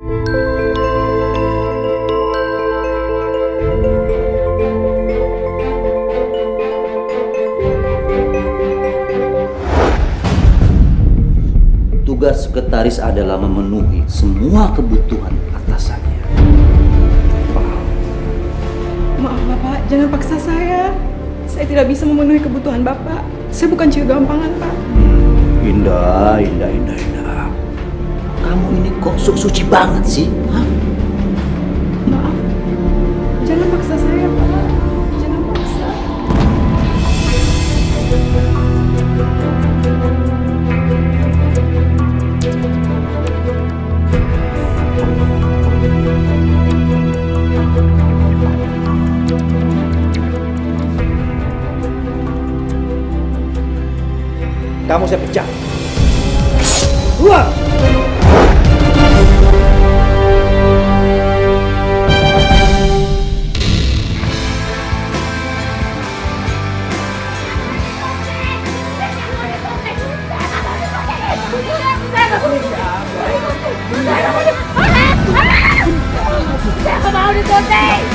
Tugas sekretaris adalah memenuhi semua kebutuhan atasannya. Paham? Maaf Bapak, jangan paksa saya. Saya tidak bisa memenuhi kebutuhan Bapak. Saya bukan cewek gampangan, Pak. Indah. Kamu ini kok suci banget sih? Hah? Maaf, jangan paksa saya, Pak. Jangan paksa. Kamu saya pecat. Keluar! Saya mau disuntik.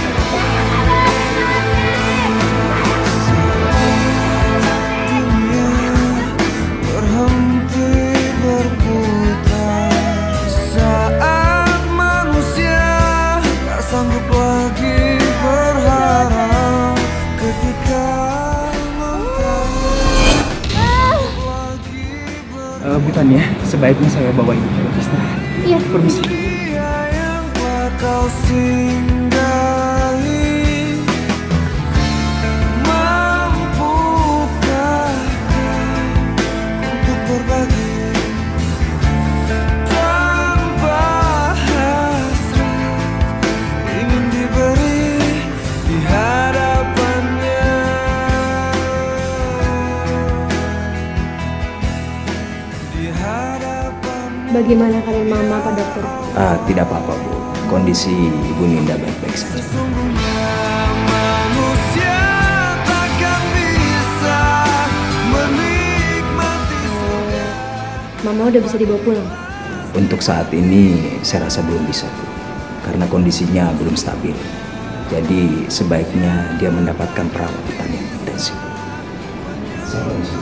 Bukan ya, sebaiknya saya bawa ibu ke istirahat. Iya. Permisi. Bagaimana keadaan Mama, Pak Dokter? Tidak apa-apa, Bu. Kondisi Ibu Ninda baik-baik saja. Mama udah bisa dibawa pulang? Untuk saat ini saya rasa belum bisa, Bu. Karena kondisinya belum stabil. Jadi sebaiknya dia mendapatkan perawatan yang intensif. Saya permisi.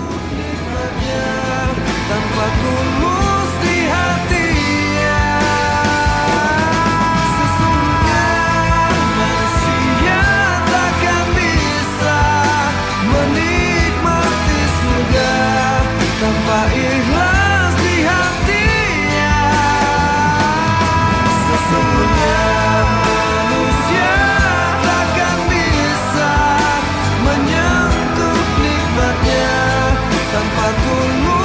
Tanpa tulus di hatinya, sesungguhnya manusia takkan bisa menikmati surga tanpa ikhlas di hatinya. Sesungguhnya manusia takkan bisa menyentuh nikmatnya tanpa tulus.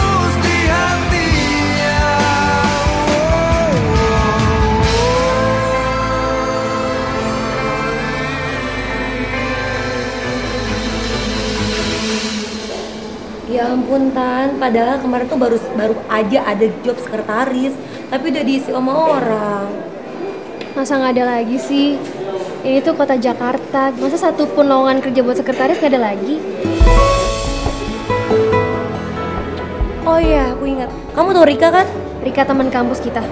Ya ampun Tan, padahal kemarin tuh baru aja ada job sekretaris, tapi udah diisi sama orang. Masa nggak ada lagi sih? Ini tuh kota Jakarta, masa satu pun lowongan kerja buat sekretaris nggak ada lagi? Oh iya, aku ingat. Kamu tahu Rika kan? Rika teman kampus kita.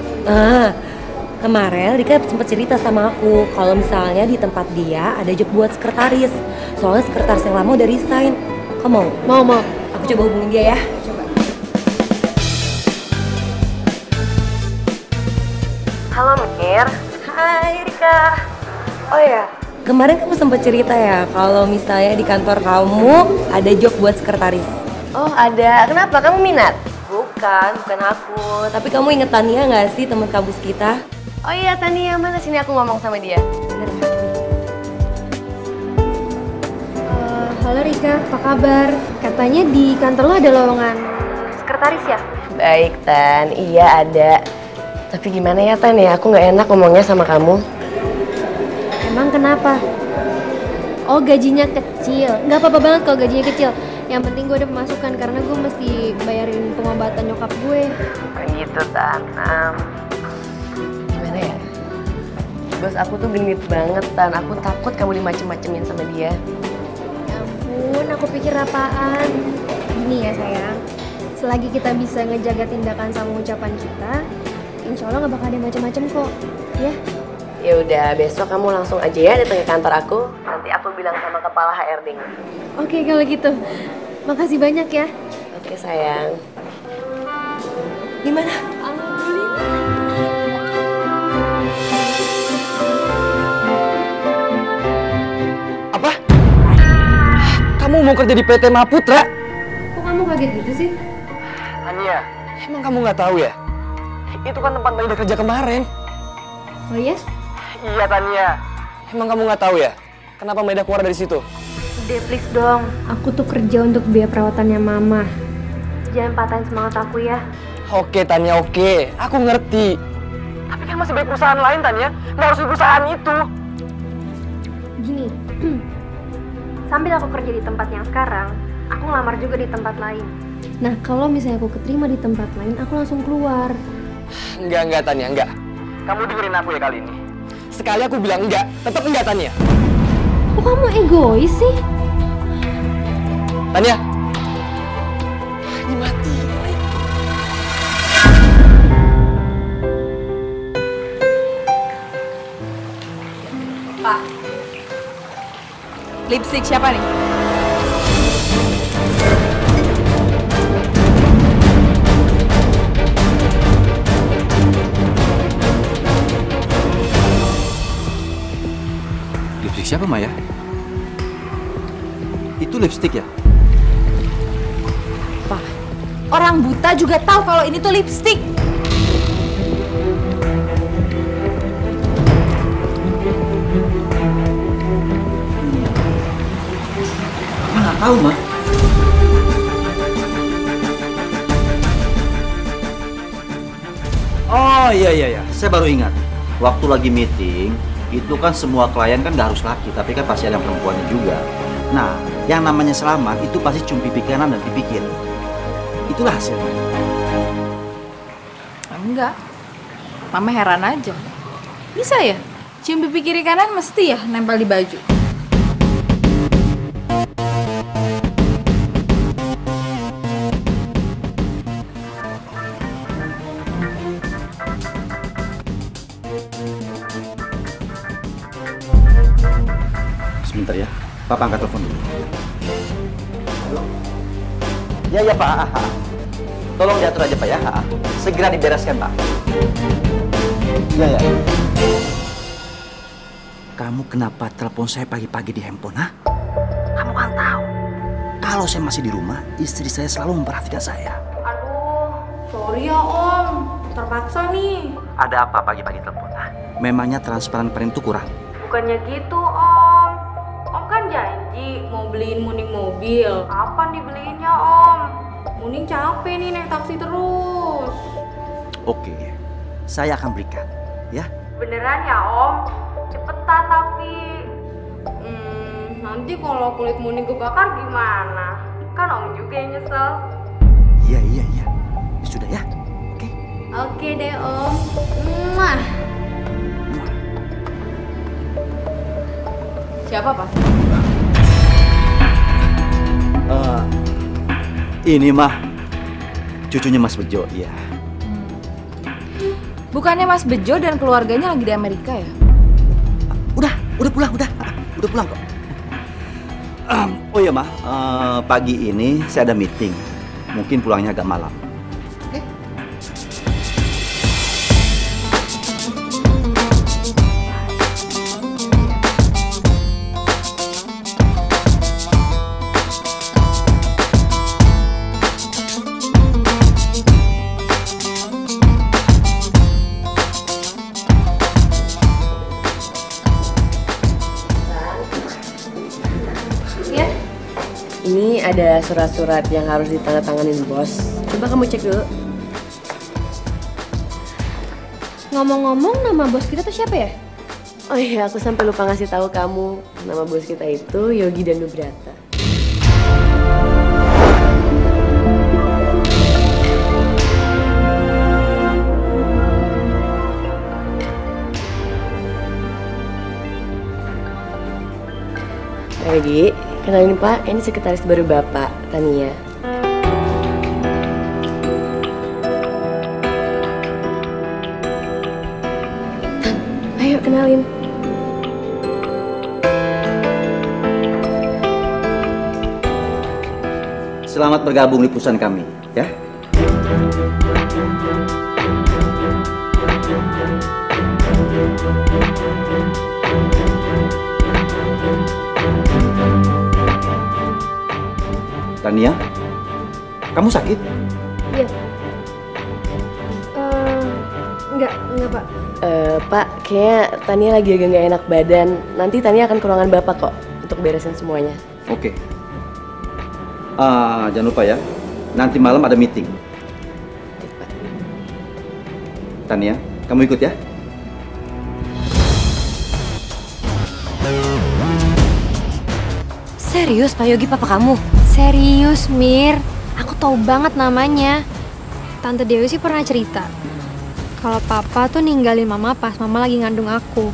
Kemarin Rika sempat cerita sama aku kalau misalnya di tempat dia ada job buat sekretaris. Soalnya sekretaris yang lama udah resign. Kamu mau? Mau. Aku coba hubungin dia ya. Coba. Halo Mir. Hai Rika. Oh ya, kemarin kamu sempat cerita ya kalau misalnya di kantor kamu ada job buat sekretaris. Oh ada, kenapa? Kamu minat? Bukan aku. Tapi kamu inget Tania nggak sih, teman kampus kita? Oh iya Tania, mana sini aku ngomong sama dia. Bener. Halo Rika, apa kabar? Katanya di kantor lo ada lowongan sekretaris ya? Baik Tan, iya ada. Tapi gimana ya Tan ya, aku nggak enak ngomongnya sama kamu. Emang kenapa? Oh gajinya kecil, nggak apa-apa banget kalau gajinya kecil. Yang penting gue ada pemasukan karena gue mesti bayarin pengobatan nyokap gue. Gitu Tan, gimana ya? Bos aku tuh genit banget Tan, aku takut kamu dimacem-macemin sama dia. Aku pikir apaan. Gini ya sayang, selagi kita bisa ngejaga tindakan sama ucapan kita, insya Allah gak bakal ada macam-macam kok. Ya. Ya udah, besok kamu langsung aja ya datang ke kantor aku. Nanti aku bilang sama kepala HRD-nya. Oke kalau gitu. Makasih banyak ya. Oke sayang. Gimana? Alhamdulillah. Apa? Kamu mau kerja di PT Maputra? Kok kamu kaget gitu sih? Tania, emang kamu nggak tahu ya? Itu kan tempat Maida kerja kemarin. Oh iya? Iya Tania. Emang kamu nggak tahu ya? Kenapa Maida keluar dari situ? Udah please dong. Aku tuh kerja untuk biaya perawatannya mama. Jangan patahin semangat aku ya. Oke Tania, oke. Aku ngerti. Tapi kan masih banyak perusahaan lain Tania. Nggak harus di perusahaan itu. Gini, sambil aku kerja di tempat yang sekarang, aku ngelamar juga di tempat lain. Nah, kalau misalnya aku keterima di tempat lain, aku langsung keluar. Enggak Tania, enggak. Kamu dengerin aku ya kali ini. Sekali aku bilang enggak, tetap enggak Tania. Kok kamu egois sih? Tania. Ini mati. Pak, lipstick siapa nih? Lipstick siapa, Maya? Itu lipstick ya? Pak, orang buta juga tahu kalau ini tuh lipstick. Nggak tahu, Ma. Oh iya, saya baru ingat. Waktu lagi meeting, itu kan semua klien kan nggak harus laki, tapi kan pasti ada perempuannya juga. Nah, yang namanya selamat itu pasti cium pipi kanan dan pipi kiri. Itulah hasilnya. Enggak. Mama heran aja. Bisa ya? Cium pipi kiri kanan mesti ya nempel di baju. Sebentar ya, Papa angkat telepon dulu. Halo? Ya Pak. Tolong diatur aja Pak ya. Segera dibereskan Pak. Ya. Kamu kenapa telepon saya pagi-pagi di handphone, ha? Kamu kan tahu, kalau saya masih di rumah, istri saya selalu memperhatikan saya. Aduh, sorry ya Om. Terpaksa nih. Ada apa pagi-pagi telepon, ha? Memangnya transparan kemarin itu kurang? Bukannya gitu Om. Om kan janji mau beliin Muning mobil. Kapan dibeliinnya Om? Muning capek nih naik taksi terus. Oke, saya akan berikan, ya. Beneran ya Om? Cepetan tapi. Nanti kalau kulit Muning kebakar gimana? Kan Om juga yang nyesel. Iya. Ya sudah ya, oke. Oke deh Om. Mwah. Siapa, Pak? Ini mah cucunya Mas Bejo, iya. Bukannya Mas Bejo dan keluarganya lagi di Amerika ya? Udah pulang kok. Oh iya mah, pagi ini saya ada meeting, mungkin pulangnya agak malam. Oke? Ya. Ini ada surat-surat yang harus ditandatanganin bos. Coba kamu cek dulu. Ngomong-ngomong nama bos kita tuh siapa ya? Oh iya, aku sampai lupa ngasih tahu kamu. Nama bos kita itu Yogi Danubrata. Yogi, kenalin Pak, ini sekretaris baru Bapak, Tania. kenalin. Selamat bergabung di perusahaan kami, ya. Tania, kamu sakit? Iya. Enggak Pak. Pak, kayaknya Tania lagi agak nggak enak badan. Nanti Tania akan ke ruangan Bapak kok untuk beresin semuanya. Oke. Jangan lupa ya, nanti malam ada meeting. Tania, kamu ikut ya. Serius Pak Yogi papa kamu? Serius, Mir. Aku tahu banget namanya. Tante Dewi sih pernah cerita kalau papa tuh ninggalin mama pas mama lagi ngandung aku.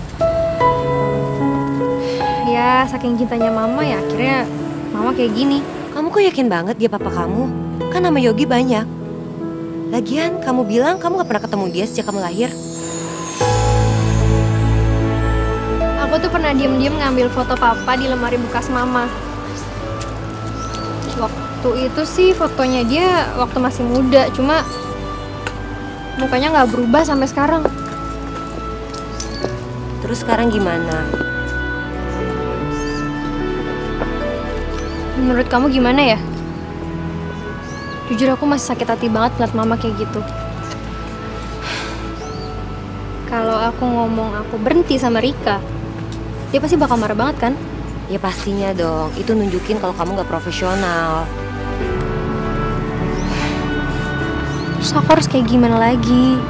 Ya, saking cintanya mama ya akhirnya mama kayak gini. Kamu kok yakin banget dia papa kamu? Kan nama Yogi banyak. Lagian kamu bilang kamu gak pernah ketemu dia sejak kamu lahir. Aku tuh pernah diem-diem ngambil foto papa di lemari bekas mama. Waktu itu sih fotonya dia waktu masih muda, cuma mukanya nggak berubah sampai sekarang. Terus sekarang gimana? Menurut kamu gimana ya? Jujur aku masih sakit hati banget liat mama kayak gitu. Kalau aku ngomong aku berhenti sama Rika, dia pasti bakal marah banget kan? Ya pastinya dong, itu nunjukin kalau kamu gak profesional. Terus aku harus kayak gimana lagi?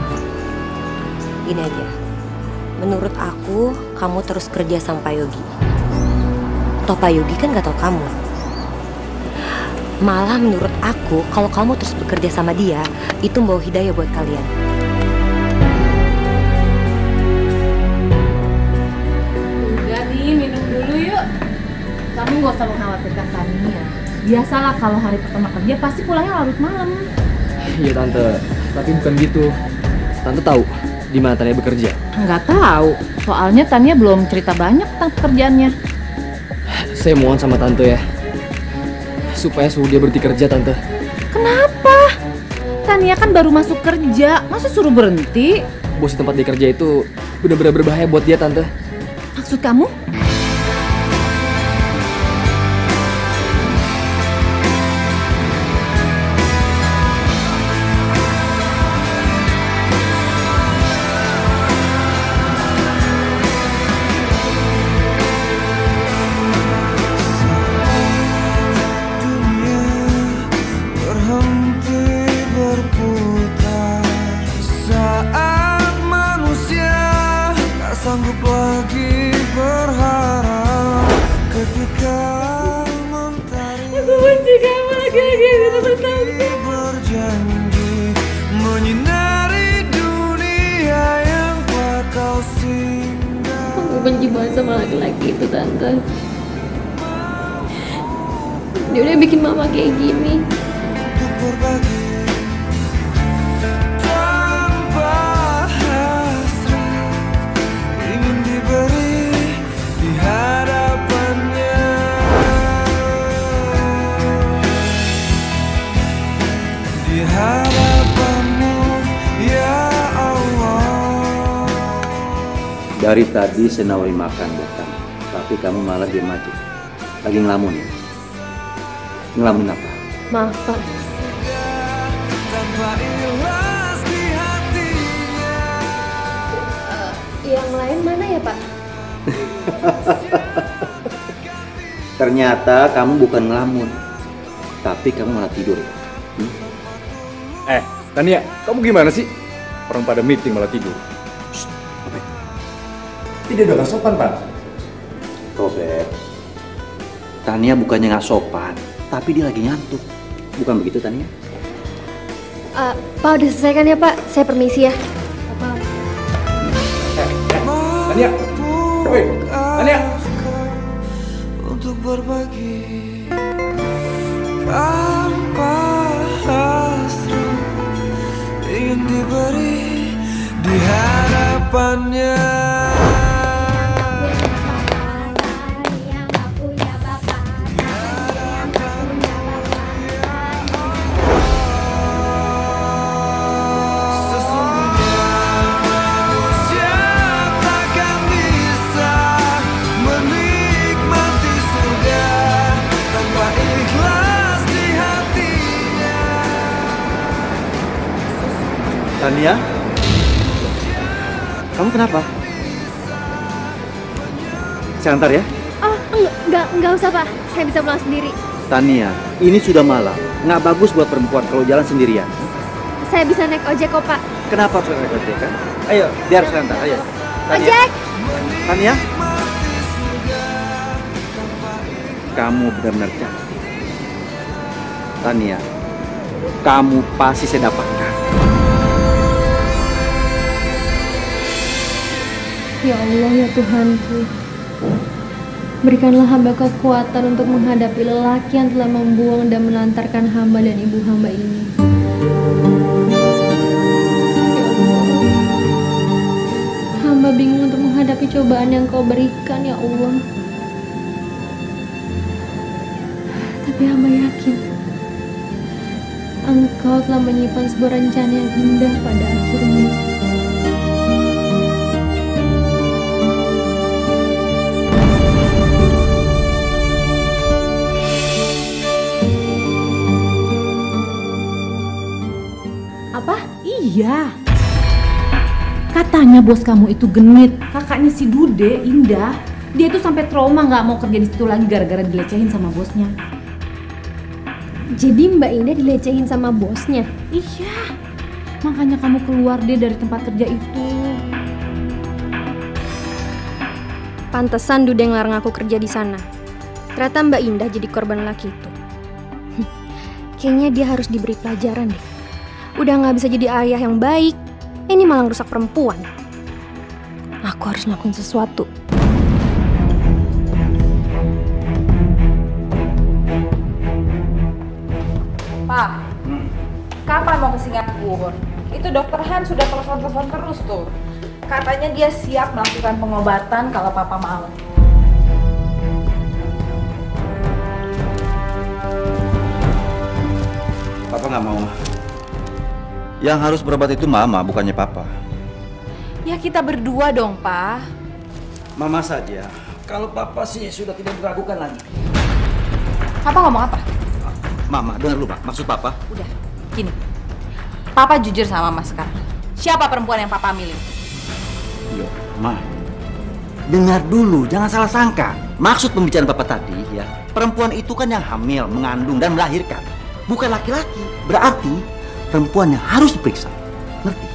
Gini aja, menurut aku kamu terus kerja sama Pak Yogi. Toh Pak Yogi kan gak tau kamu. Malah menurut aku kalau kamu terus bekerja sama dia, itu membawa hidayah buat kalian. Udah nih, minum dulu yuk. Kamu gak usah mengkhawatirkan Tania. Biasalah kalau hari pertama kerja pasti pulangnya larut malam. Iya Tante, tapi bukan gitu. Tante tahu di mana Tania bekerja? Nggak tahu, soalnya Tania belum cerita banyak tentang pekerjaannya. Saya mohon sama Tante ya, supaya suruh dia berhenti kerja Tante. Kenapa? Tania kan baru masuk kerja, masa suruh berhenti? Bos di tempat dia kerja itu benar-benar berbahaya buat dia Tante. Maksud kamu? Benci banget sama laki-laki itu Tante. Dia udah bikin mama kayak gini. Dari tadi saya nawari makan buat kamu, tapi kamu malah diam aja. Lagi ngelamun ya? Ngelamun apa? Maaf Pak. Yang lain mana ya Pak? Ternyata kamu bukan ngelamun, tapi kamu malah tidur ya? Tania, kamu gimana sih? Orang pada meeting malah tidur. Tidak udah gak sopan, Pak. Robert, Tania bukannya nggak sopan, tapi dia lagi ngantuk. Bukan begitu, Tania? Pak udah selesai kan ya Pak? Saya permisi ya. Tania, woi, Tania. Untuk berbagi tanpa hasrat, ingin diberi di hadapannya. Tania? Kamu kenapa? Saya antar ya? Oh, enggak usah Pak. Saya bisa pulang sendiri. Tania, ini sudah malam. Nggak bagus buat perempuan kalau jalan sendirian. Saya bisa naik ojek kok Pak. Kenapa harus naik ojek kan? Ayo, biar saya antar. Ayo. Tania. Ojek! Tania? Kamu benar-benar cantik. Tania, kamu pasti saya dapatkan. Ya Allah ya Tuhanku, berikanlah hamba kekuatan untuk menghadapi lelaki yang telah membuang dan melantarkan hamba dan ibu hamba ini. Ya Allah, hamba bingung untuk menghadapi cobaan yang kau berikan ya Allah. Tapi hamba yakin Engkau telah menyimpan sebuah rencana yang indah pada akhirnya. Apa? Iya. Katanya bos kamu itu genit. Kakaknya si Dude, Indah. Dia tuh sampai trauma nggak mau kerja di situ lagi gara-gara dilecehin sama bosnya. Jadi Mbak Indah dilecehin sama bosnya? Iya. Makanya kamu keluar deh dari tempat kerja itu. Pantesan Dude ngelarang aku kerja di sana. Ternyata Mbak Indah jadi korban laki itu. Kayaknya dia harus diberi pelajaran deh. Udah nggak bisa jadi ayah yang baik, ini malah rusak perempuan. Aku harus ngelakuin sesuatu. Pak, kapan mau ke Singapura? Itu dokter Han sudah telepon-telepon terus tuh. Katanya dia siap melakukan pengobatan kalau Papa mau. Papa nggak mau. Yang harus berobat itu Mama, bukannya Papa. Ya kita berdua dong, Pak. Mama saja. Kalau Papa sih sudah tidak diragukan lagi. Papa ngomong apa? Mama, dengar lu, Pak. Maksud Papa? Udah, gini. Papa jujur sama Mama sekarang. Siapa perempuan yang Papa milih? Yo, Ma. Dengar dulu, jangan salah sangka. Maksud pembicaraan Papa tadi, ya, perempuan itu kan yang hamil, mengandung, dan melahirkan. Bukan laki-laki. Berarti perempuan yang harus diperiksa. Ngerti?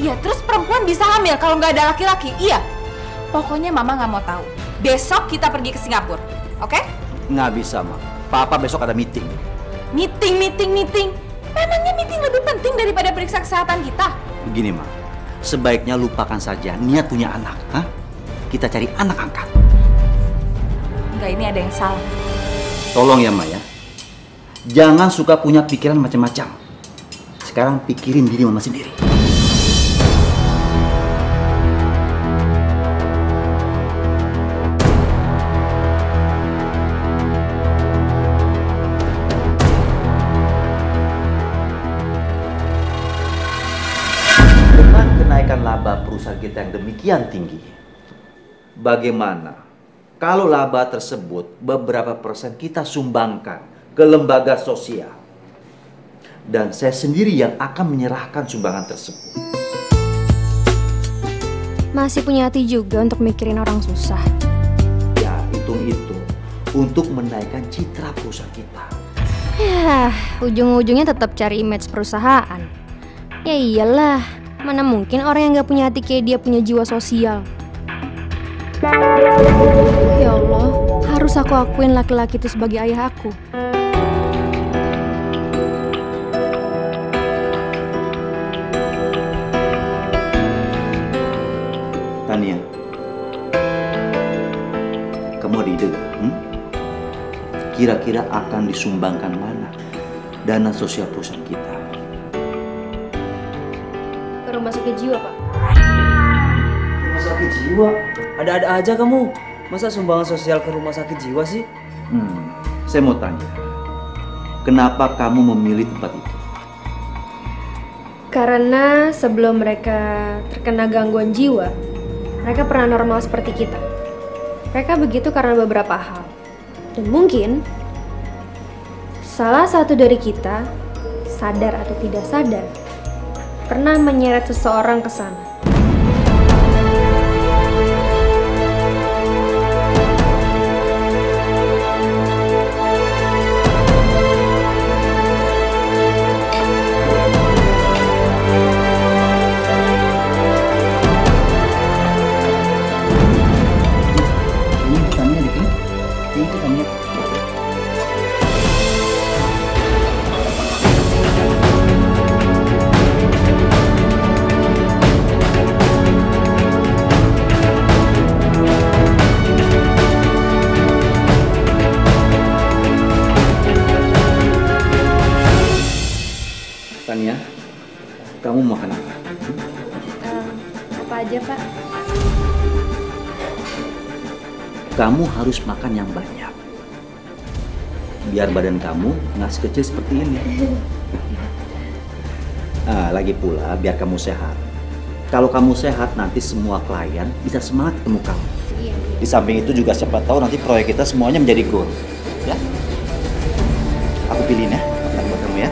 Iya, terus perempuan bisa hamil kalau nggak ada laki-laki? Iya. Pokoknya Mama nggak mau tahu. Besok kita pergi ke Singapura, oke? Nggak bisa, Ma. Papa besok ada meeting. Meeting. Memangnya meeting lebih penting daripada periksa kesehatan kita? Begini, Ma. Sebaiknya lupakan saja niat punya anak. Hah? Kita cari anak angkat. Enggak, ini ada yang salah. Tolong ya, Ma, ya. Jangan suka punya pikiran macam-macam. Sekarang pikirin diri Mama sendiri. Dengan kenaikan laba perusahaan kita yang demikian tinggi, bagaimana kalau laba tersebut beberapa persen kita sumbangkan ke lembaga sosial? Dan saya sendiri yang akan menyerahkan sumbangan tersebut. Masih punya hati juga untuk mikirin orang susah. Ya, hitung-hitung untuk menaikkan citra perusahaan kita. Ya, ujung-ujungnya tetap cari image perusahaan. Ya iyalah, mana mungkin orang yang gak punya hati kayak dia punya jiwa sosial. Ya Allah, harus aku akuin laki-laki itu sebagai ayah aku. Tania, kamu ada ide gak? Kira-kira akan disumbangkan mana dana sosial perusahaan kita? Ke rumah sakit jiwa, Pak. Rumah sakit jiwa? Ada-ada aja kamu. Masa sumbangan sosial ke rumah sakit jiwa sih? Saya mau tanya, kenapa kamu memilih tempat itu? Karena sebelum mereka terkena gangguan jiwa, mereka pernah normal seperti kita. Mereka begitu karena beberapa hal. Dan mungkin salah satu dari kita, sadar atau tidak sadar, pernah menyeret seseorang ke sana. Tania, kamu makan apa? Apa aja, Pak? Kamu harus makan yang banyak. Biar badan kamu nggak sekecil seperti ini. Lagi pula biar kamu sehat. Kalau kamu sehat, nanti semua klien bisa semangat ketemu kamu. Iya. Di samping itu juga siapa tahu nanti proyek kita semuanya menjadi goal. Ya? Aku pilihin ya, makanan buat kamu ya.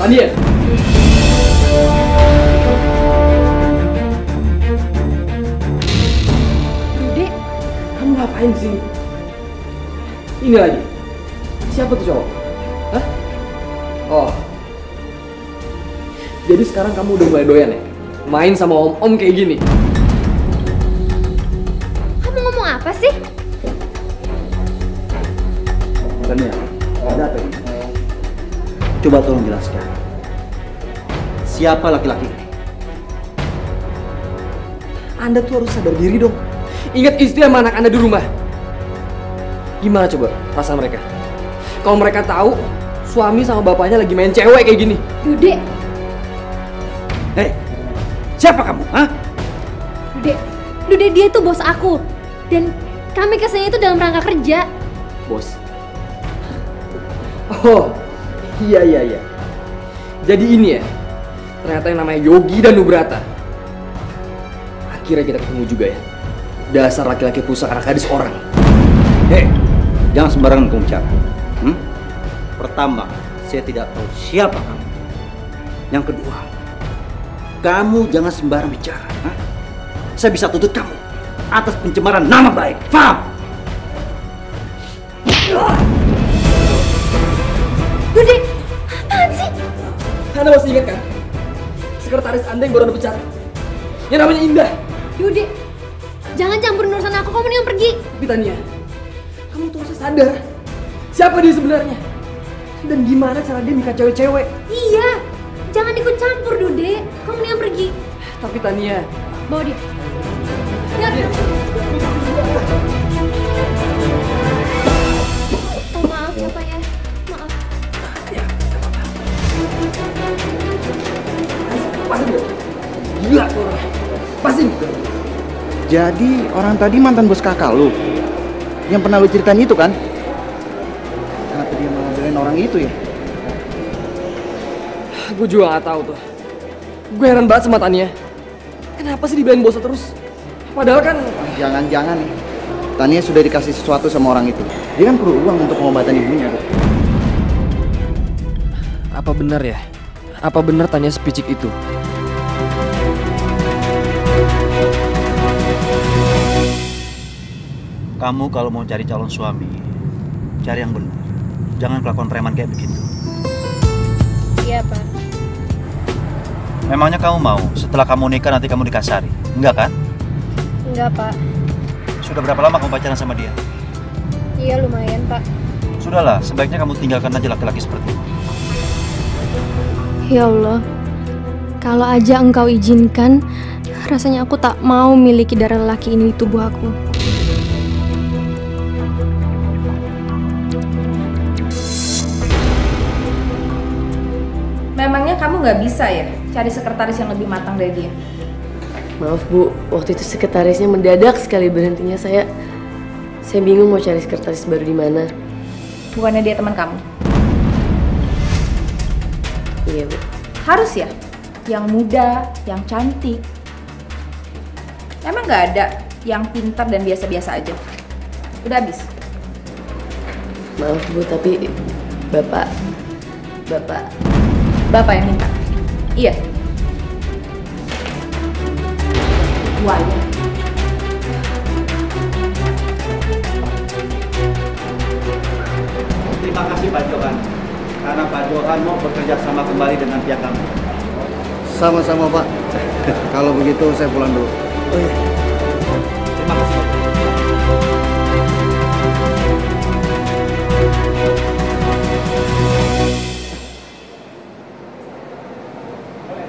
Tania. Dude, Kamu ngapain di sini? Ini lagi. Siapa tuh cowok? Hah? Oh. Jadi sekarang kamu udah mulai doyan ya? Main sama om-om kayak gini? kamu ngomong apa sih? Tania, ada apa ini? Coba tolong jelaskan. Siapa laki-laki ini? Anda tuh harus sadar diri dong. Ingat istri sama anak Anda di rumah. Gimana coba perasaan mereka? Kalau mereka tahu suami sama bapaknya lagi main cewek kayak gini. Dude, Hei, siapa kamu? Hah? Dude dia itu bos aku. Dan kami kesini itu dalam rangka kerja. Bos. Oh, iya. Jadi ini ya, ternyata yang namanya Yogi dan Nubrata. Akhirnya kita ketemu juga ya. Dasar laki-laki perusak anak gadis orang. Hei, jangan sembarangan kamu bicara. Pertama, saya tidak tahu siapa kamu. Yang kedua, kamu jangan sembarang bicara. Saya bisa tuntut kamu atas pencemaran nama baik. Paham? Dude, apaan sih? Anda masih ingat kan? Sekretaris Anda yang baru Anda pecat. Yang namanya Indah. Dude, jangan campur urusan aku, kamu mendingan pergi. Tapi Tania, kamu tuh harus sadar siapa dia sebenarnya dan gimana cara dia nikah cewek-cewek. Iya, jangan ikut campur Dude, kamu mendingan pergi. Tapi Tania, Bawa dia. Ya. Oh, maaf ya Pak ya, maaf. Pasti dia. Gila tuh orang. Pasti. Jadi orang tadi mantan bos kakak lu yang pernah lu ceritain itu kan? Kenapa dia malah belain orang itu ya? Gue juga gak tahu tuh. Gue heran banget sama Tania. Kenapa sih dibelain bosnya terus? Padahal kan... Jangan-jangan Tania sudah dikasih sesuatu sama orang itu. Dia kan perlu uang untuk pengobatan ibunya. Apa benar ya? Apa benar Tania sepicik itu? Kamu kalau mau cari calon suami, cari yang benar. Jangan kelakuan preman kayak begitu. Iya Pak. Memangnya kamu mau setelah kamu nikah nanti kamu dikasari? Enggak kan? Enggak Pak. Sudah berapa lama kamu pacaran sama dia? Iya lumayan Pak. Sudahlah, sebaiknya kamu tinggalkan aja laki-laki seperti itu. Ya Allah, kalau aja Engkau izinkan, rasanya aku tak mau miliki darah lelaki ini di tubuh aku. Memangnya kamu nggak bisa ya cari sekretaris yang lebih matang dari dia? Maaf Bu, waktu itu sekretarisnya mendadak sekali berhentinya. Saya bingung mau cari sekretaris baru di mana. Bukannya dia teman kamu? Iya Bu. Harus ya, yang muda, yang cantik. Emang nggak ada yang pintar dan biasa-biasa aja? Udah habis? Maaf Bu, tapi Bapak Bapak yang minta. Iya. Buaya. Terima kasih Pak Johan, karena Pak Johan mau bekerja sama kembali dengan pihak kami. Sama-sama Pak. Kalau begitu saya pulang dulu. Oh iya. Terima kasih Pak.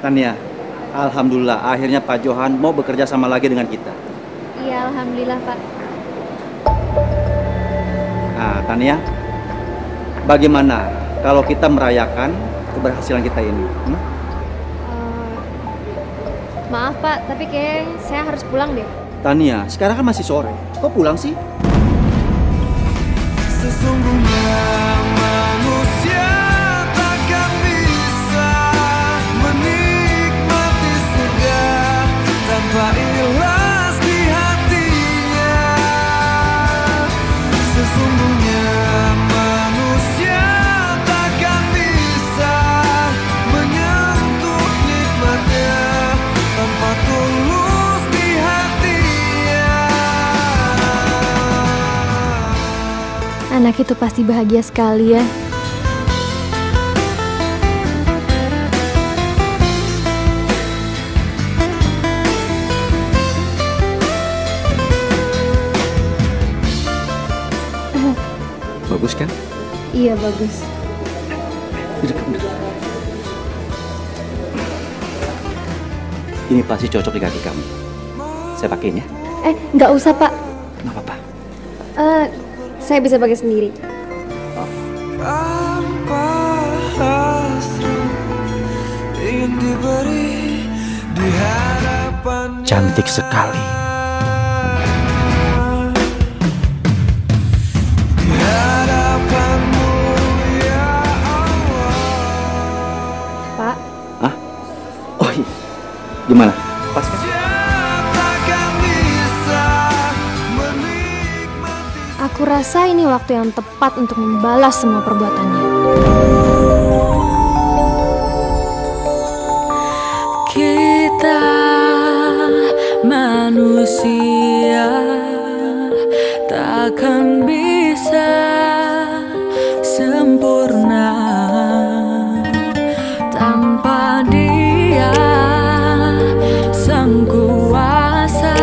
Tania, alhamdulillah akhirnya Pak Johan mau bekerja sama lagi dengan kita. Iya, alhamdulillah Pak. Nah, Tania, bagaimana kalau kita merayakan keberhasilan kita ini? Maaf Pak, tapi kayak saya harus pulang deh. Tania, sekarang kan masih sore. Kok pulang sih? Sesungguhnya manusia takkan bisa menikmati surga tanpa ikhlas di hatinya. Sesungguhnya manusia takkan bisa menyentuh nikmatnya tanpa tulus di hatinya. Anak itu pasti bahagia sekali ya. Bagus kan? Iya, bagus. Ini pasti cocok di kaki kamu. Saya pakein ya. Nggak usah Pak. Nggak apa-apa. Saya bisa pakai sendiri. Tanpa hasrat ingin diberi di hadapan. Cantik sekali. Di hadapanmu ya Allah. Pak. Hah? Oh iya. Gimana? Pas kan? Aku rasa ini waktu yang tepat untuk membalas semua perbuatannya. Kita manusia takkan bisa sempurna tanpa Dia Sang Kuasa,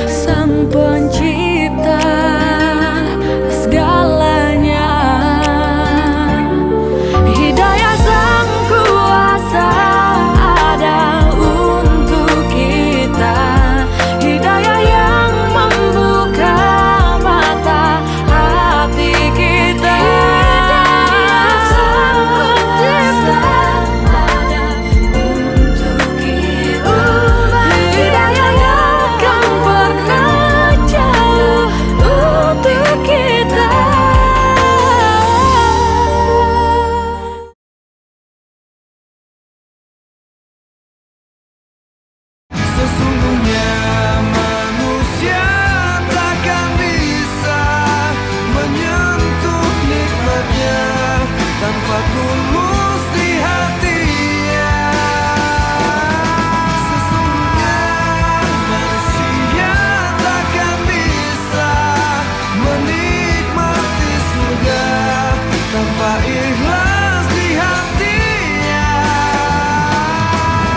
Sang Pencipta segalanya. Hidayah Sang Kuasa ada untuk kita. Hidayah yang membuka mata hati kita. Hidayah Sang Pencipta ada untuk kita. Hidayah yang akan pernah jauh untuk kita. Sesungguhnya manusia takkan bisa menyentuh nikmatnya tanpa tulus di hatinya. Sesungguhnya manusia takkan bisa menikmati surga tanpa ikhlas di hatinya.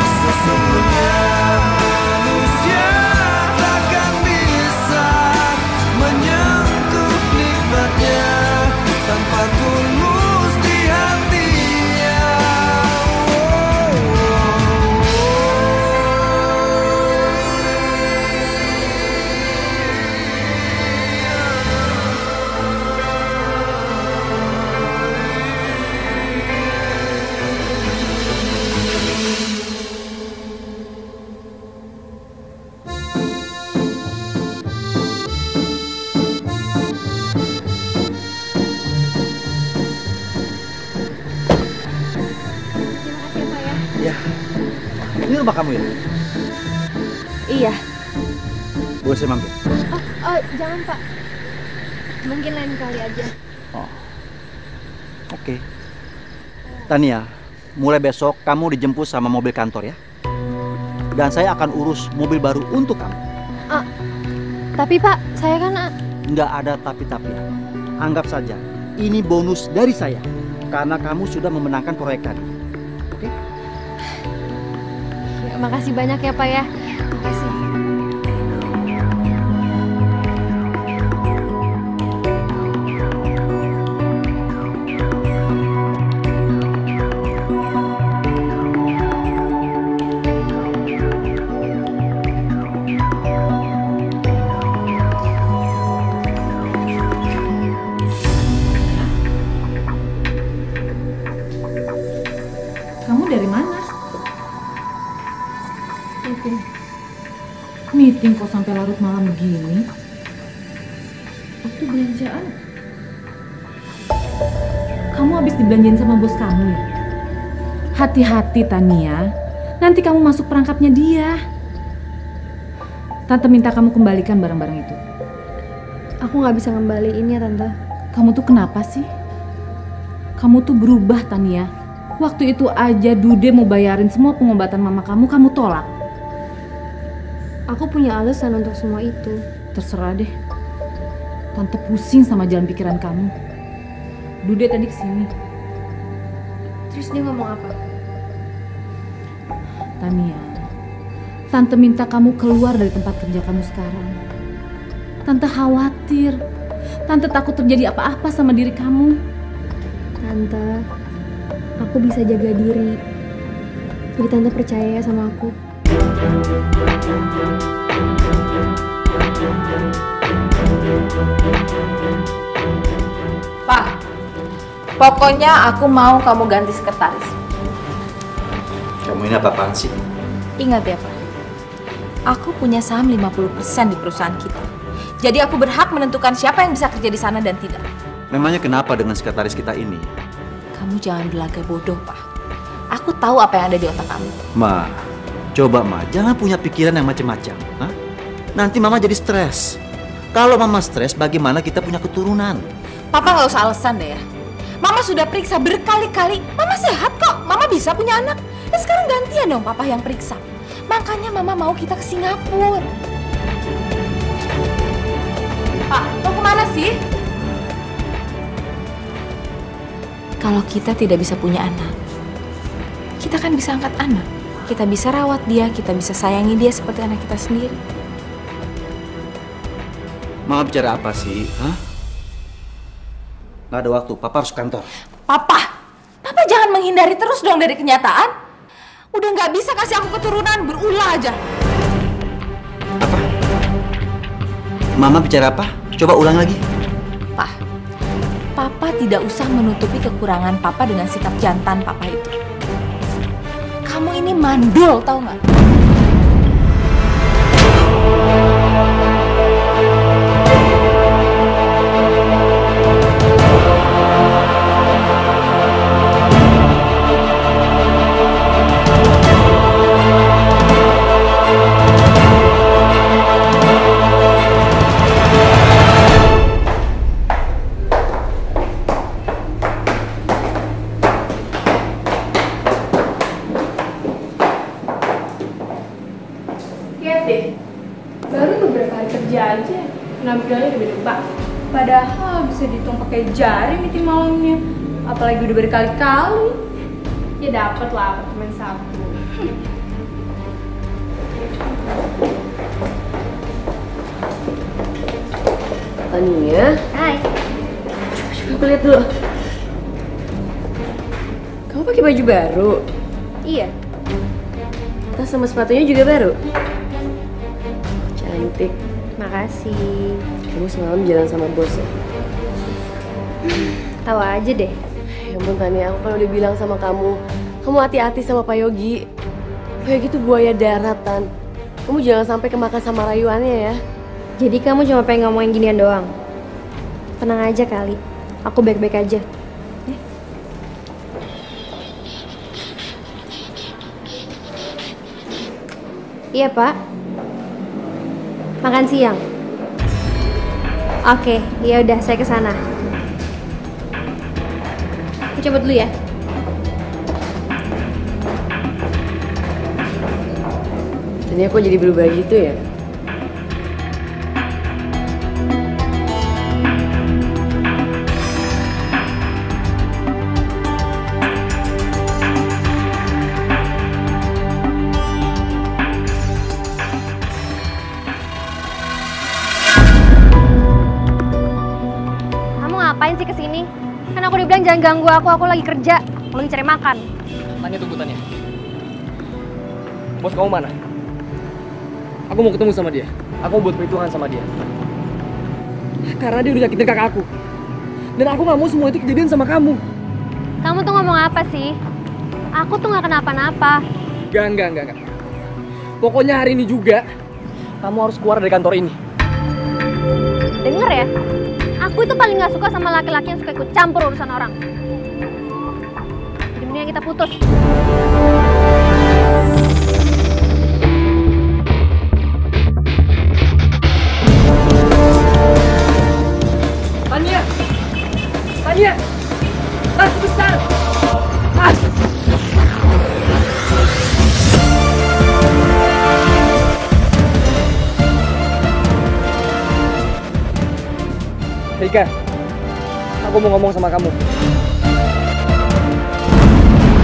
Sesungguhnya manusia takkan bisa menyentuh nikmatnya tanpa tulus di hatinya. Ya. Ini rumah kamu ya? Iya. Boleh saya mampir? Oh, jangan Pak. Mungkin lain kali aja. Oh. Oke. Tania, mulai besok kamu dijemput sama mobil kantor ya. Dan saya akan urus mobil baru untuk kamu. Tapi Pak, saya kan... Nggak ada tapi-tapi. Anggap saja ini bonus dari saya. Karena kamu sudah memenangkan proyek tadi. Oke? Makasih banyak ya Pak ya. Makasih. Meeting kok sampai larut malam begini? Waktu belanjaan. Kamu habis dibelanjain sama bos kamu ya? Hati-hati Tania, nanti kamu masuk perangkapnya dia. Tante minta kamu kembalikan barang-barang itu. Aku nggak bisa ngembaliin ya Tante. Kamu tuh kenapa sih? Kamu tuh berubah Tania. Waktu itu aja Dude mau bayarin semua pengobatan mama kamu tolak. Aku punya alasan untuk semua itu. Terserah deh. Tante pusing sama jalan pikiran kamu. Dude tadi kesini. Terus dia ngomong apa? Tania, Tante minta kamu keluar dari tempat kerja kamu sekarang. Tante khawatir. Tante takut terjadi apa-apa sama diri kamu. Tante, aku bisa jaga diri. Jadi Tante percaya ya sama aku. Pak, pokoknya aku mau kamu ganti sekretaris. Kamu ini apa-apaan sih? Ingat ya Pak, aku punya saham 50% di perusahaan kita. Jadi aku berhak menentukan siapa yang bisa kerja di sana dan tidak. Memangnya kenapa dengan sekretaris kita ini? Kamu jangan berlagak bodoh, Pak. Aku tahu apa yang ada di otak kamu. Ma, coba Ma, jangan punya pikiran yang macam-macam. Nanti Mama jadi stres. Kalau Mama stres, bagaimana kita punya keturunan? Papa nggak usah alasan deh ya. Mama sudah periksa berkali-kali. Mama sehat kok. Mama bisa punya anak. Ya sekarang gantian dong Papa yang periksa. Makanya Mama mau kita ke Singapura. Pak, mau kemana sih? Kalau kita tidak bisa punya anak, kita kan bisa angkat anak. Kita bisa rawat dia, kita bisa sayangi dia seperti anak kita sendiri. Mama bicara apa sih? Nggak ada waktu, Papa harus kantor. Papa jangan menghindari terus dong dari kenyataan. Udah nggak bisa kasih aku keturunan, berulah aja. Apa? Mama bicara apa? Coba ulang lagi. Papa tidak usah menutupi kekurangan Papa dengan sikap jantan Papa itu. Kamu ini mandul, tau nggak? Padahal bisa dihitung pakai jari meeting malamnya. Apalagi udah berkali-kali. Ya dapet lah apartemen 1. Tania. Hai. Coba aku lihat dulu. Kamu pakai baju baru? Iya. Tas sama sepatunya juga baru? Cantik. Makasih. Kamu semalam jalan sama bos ya? Tahu aja deh. Ya ampun Tania, aku kan udah bilang sama kamu hati-hati sama Pak Yogi. Pak Yogi tuh buaya daratan. Kamu jangan sampai kemakan sama rayuannya ya. Jadi kamu cuma pengen ngomongin ginian doang? Tenang aja kali, aku baik-baik aja. Iya Pak. Makan siang. Oke, ya udah saya kesana. Aku cabut dulu ya. Tania kok jadi berubah gitu ya? Ngapain sih kesini? Kan aku dibilang jangan ganggu aku lagi kerja, aku lagi cari makan. Tanya, tunggu Tanya. Bos kamu mana? Aku mau ketemu sama dia. Aku mau buat perhitungan sama dia. Karena dia udah nyakitin kakak aku. Dan aku gak mau semua itu kejadian sama kamu. Kamu tuh ngomong apa sih? Aku tuh gak kenapa-napa. Enggak. Pokoknya hari ini juga, kamu harus keluar dari kantor ini. Denger ya, aku itu paling gak suka sama laki-laki yang suka ikut campur urusan orang. Jadi mendingan kita putus. Tania! Mas, sebentar! Mas! Rika, aku mau ngomong sama kamu.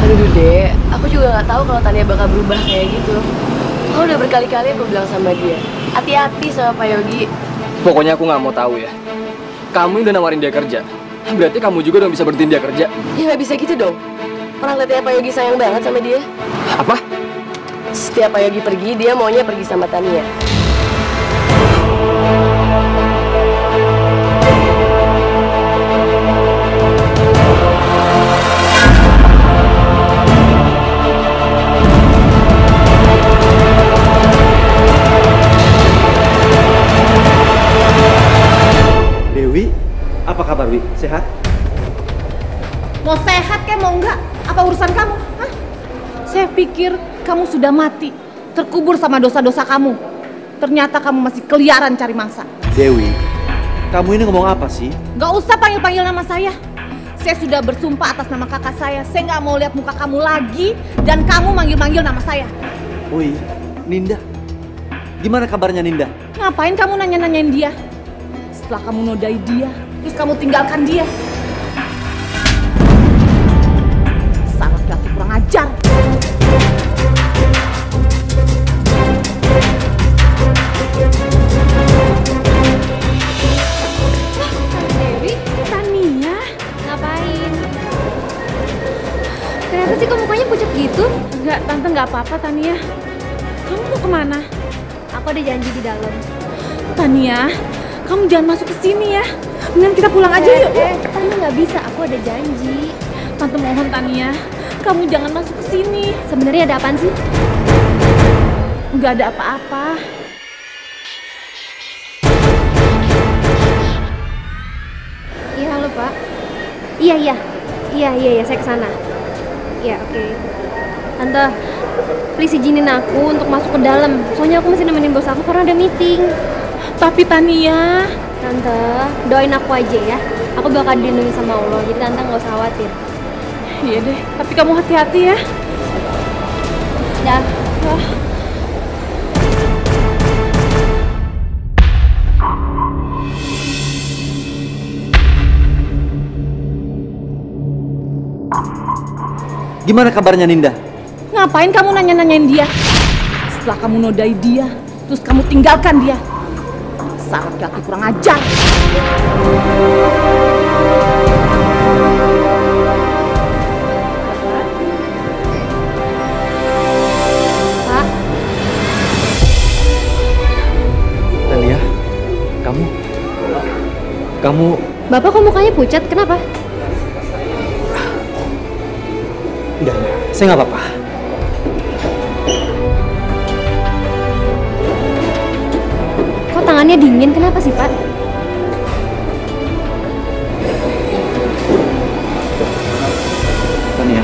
Aduh Dude, aku juga nggak tahu kalau Tania bakal berubah kayak gitu. Aku udah berkali-kali aku bilang sama dia, hati-hati sama Pak Yogi. Pokoknya aku nggak mau tahu ya. Kamu udah nawarin dia kerja. Berarti kamu juga dong bisa berhentiin dia kerja. Ya nggak bisa gitu dong. Orang lihatnya Pak Yogi sayang banget sama dia. Apa? Setiap Pak Yogi pergi, dia maunya pergi sama Tania. Dewi, apa kabar Wi? Sehat? Mau sehat kayak mau enggak? Apa urusan kamu? Hah? Saya pikir kamu sudah mati, terkubur sama dosa-dosa kamu. Ternyata kamu masih keliaran cari mangsa. Dewi, kamu ini ngomong apa sih? Gak usah panggil-panggil nama saya. Saya sudah bersumpah atas nama kakak saya. Saya gak mau lihat muka kamu lagi dan kamu manggil-manggil nama saya. Oi, Ninda. Gimana kabarnya Ninda? Ngapain kamu nanya-nanyain dia? Setelah kamu nodai dia, terus kamu tinggalkan dia. Sangat laki kurang ajar. Dewi, Tania, ngapain? Kenapa sih kok mukanya pucat gitu? Enggak, Tante nggak apa-apa Tania. Kamu mau kemana? Aku ada janji di dalam. Tania, kamu jangan masuk ke sini ya. Mendingan kita pulang aja yuk. Tante nggak bisa, aku ada janji. Tante mohon Tania, kamu jangan masuk ke sini. Sebenarnya ada apaan sih? Nggak ada apa-apa. Iya, halo Pak. Iya, saya kesana. Iya, oke. Tante, please izinin aku untuk masuk ke dalam. Soalnya aku masih nemenin bos aku karena ada meeting. Tapi Tania, Tante, doain aku aja ya. Aku bakal dilindungi sama Allah, jadi Tante nggak usah khawatir. iya deh. Tapi kamu hati-hati ya. Ya. Gimana kabarnya Ninda? Ngapain kamu nanya-nanyain dia? Setelah kamu nodai dia, terus kamu tinggalkan dia. Sangat laki kurang ajar. Pak. Talia, kamu... Bapak kok mukanya pucat? Kenapa? Enggak, saya nggak apa-apa. Kok tangannya dingin? Kenapa sih, Pak? Tania,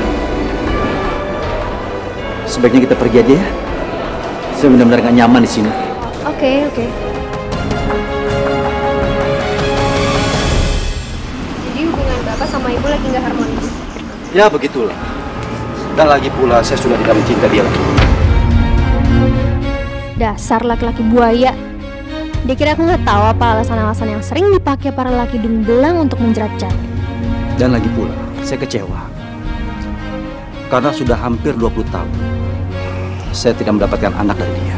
sebaiknya kita pergi aja ya. Saya benar-benar nggak nyaman di sini. Oke. Jadi hubungan Bapak sama Ibu lagi nggak harmonis? Ya begitulah. Dan lagi pula saya sudah tidak mencinta dia lagi. Dasar laki-laki buaya. Dia kira aku nggak tahu apa alasan-alasan yang sering dipakai para laki hidung belang untuk menjerat cewek. Dan lagi pula, saya kecewa. Karena sudah hampir 20 tahun, saya tidak mendapatkan anak dari dia.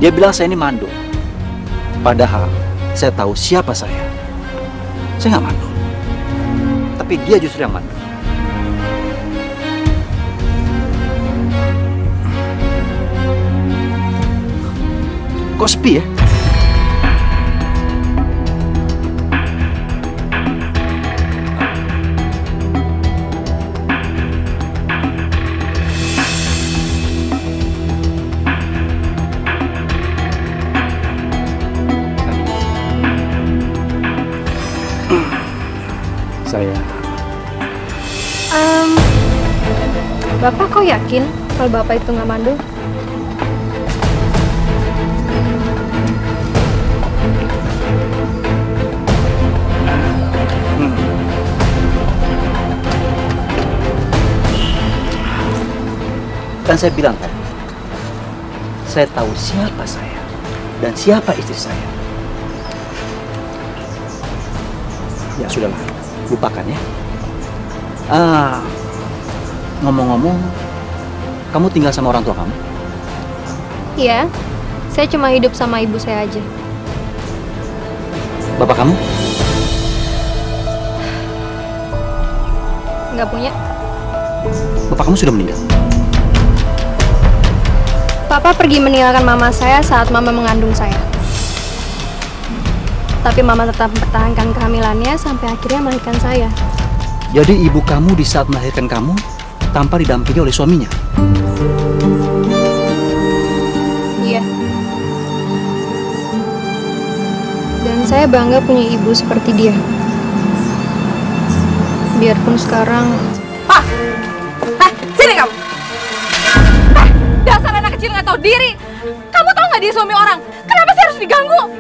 Dia bilang saya ini mandul. Padahal saya tahu siapa saya. Saya nggak mandul. Tapi dia justru yang mandul. Kok sepi ya? Saya. Bapak kok yakin kalau bapak itu nggak mandul? Kan saya bilang kan, saya tahu siapa saya dan siapa istri saya. Ya sudahlah, lupakan ya. Ngomong-ngomong, kamu tinggal sama orang tua kamu? Iya, saya cuma hidup sama ibu saya aja. Bapak kamu? Nggak punya. Bapak kamu sudah meninggal? Papa pergi meninggalkan mama saya saat mama mengandung saya. Tapi mama tetap mempertahankan kehamilannya sampai akhirnya melahirkan saya. Jadi ibu kamu di saat melahirkan kamu tanpa didampingi oleh suaminya? Iya. Dan saya bangga punya ibu seperti dia. Biarpun sekarang... Pak! Sini kamu! Dasar anak kecil nggak tahu diri! Kamu tahu nggak dia suami orang? Kenapa sih harus diganggu?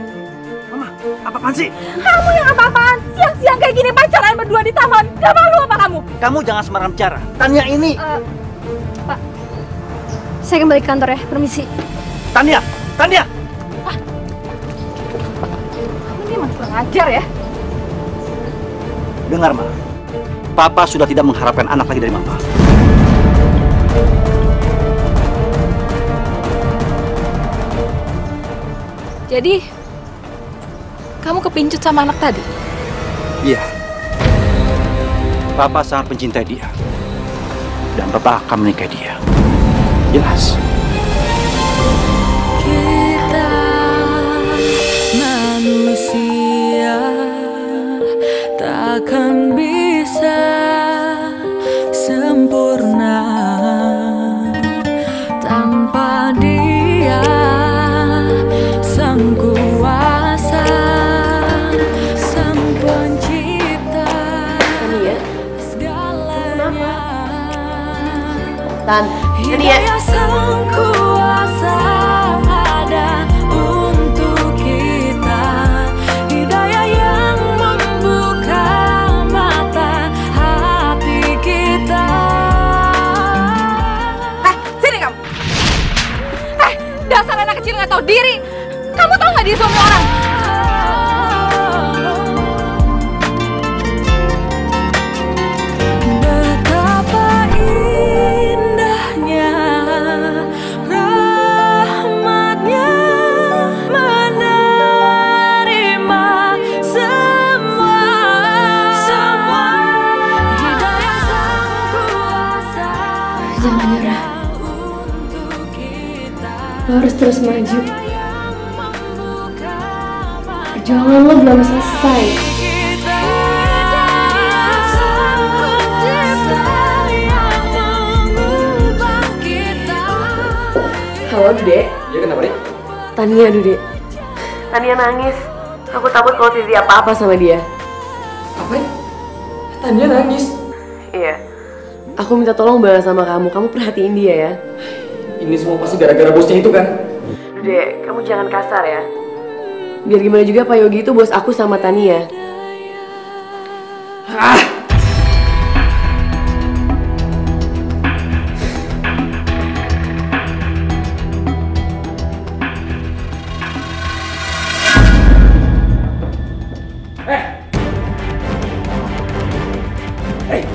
Mama, apa-apaan sih? Kamu yang apa-apaan? Siang-siang kayak gini pacaran berdua di taman. Gak malu apa kamu? Kamu jangan sembarang bicara. Tania ini... Pak, saya kembali ke kantor ya. Permisi. Tania! Tania! Kamu ini emang kurang ajar ya? Dengar, Ma. Papa sudah tidak mengharapkan anak lagi dari Mama. Jadi, kamu kepincut sama anak tadi? Iya. Papa sangat mencintai dia. Dan Papa akan menikahi dia. Jelas. Kita manusia takkan bisa sempurna tanpa dia, sang kuasa, sang pencipta. Tania, segalanya. Tan, Tania. Sang kuasa ada untuk kita, hidayah yang membuka mata hati kita. Sini kamu! Dasar anak kecil nggak tahu diri! Kamu tahu nggak dia suami orang? Betapa indahnya rahmatnya menerima semua hidayah sang kuasa. Jangan nyerah. Lo harus terus maju. Perjuangan lo belum selesai. Halo, Dude. Iya, kenapa nih? Tania, Dude. Tania nangis. Aku takut kalau terjadi apa-apa sama dia. Apa? Tania nangis? Iya. Aku minta tolong banget sama kamu. Kamu perhatiin dia ya. Ini semua pasti gara-gara bosnya itu kan? Dude, kamu jangan kasar ya. Biar gimana juga Pak Yogi itu bos aku sama Tania.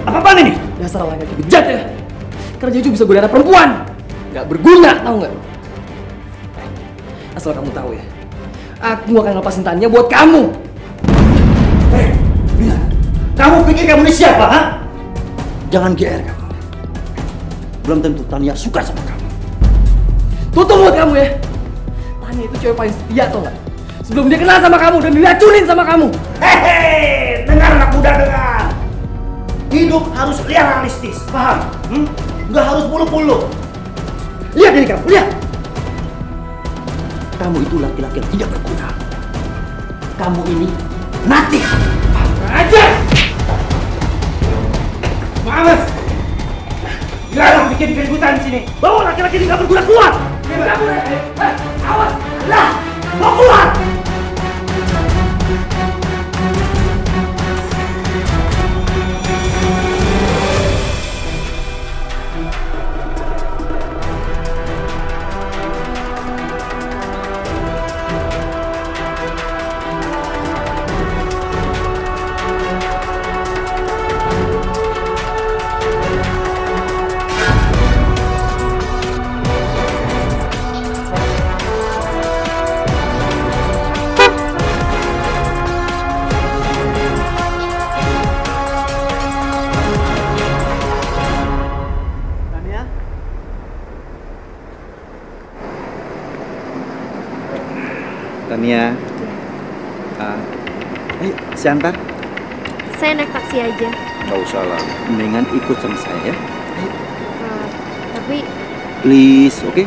Apa-apaan ini? Dasar orang yang bejat ya. Karena Jeju bisa godain perempuan. Gak berguna, tau nggak? Asal kamu tahu ya, aku akan lepasin Tania buat kamu. Kamu pikir kamu ini siapa, ha? Jangan GR kamu. Belum tentu Tania suka sama kamu. Tutup mulut kamu ya. Tania itu cewek paling setia, tau nggak? Sebelum dia kenal sama kamu dan diracunin sama kamu. Hehehe, dengar anak muda, dengar. Hidup harus realistis, paham? Nggak harus muluk-muluk. Lihat diri kamu, lihat. Kamu itu laki-laki yang tidak berguna. Kamu ini natif. Aja. Maaf. Jangan bikin keributan di sini. Bawa laki-laki ini nggak berguna keluar. Kamu, awas, lah, mau keluar. Tania, ayo saya antar. Saya naik taksi aja. Nggak usah lah, mendingan ikut sama saya ya. Tapi Please, oke?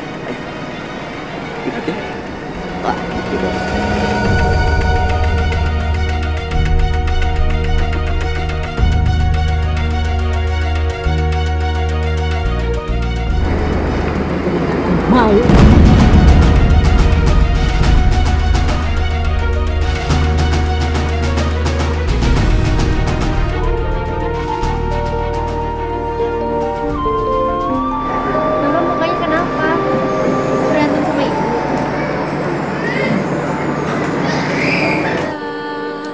Ikut ya. Pak, gitu dong. Mau.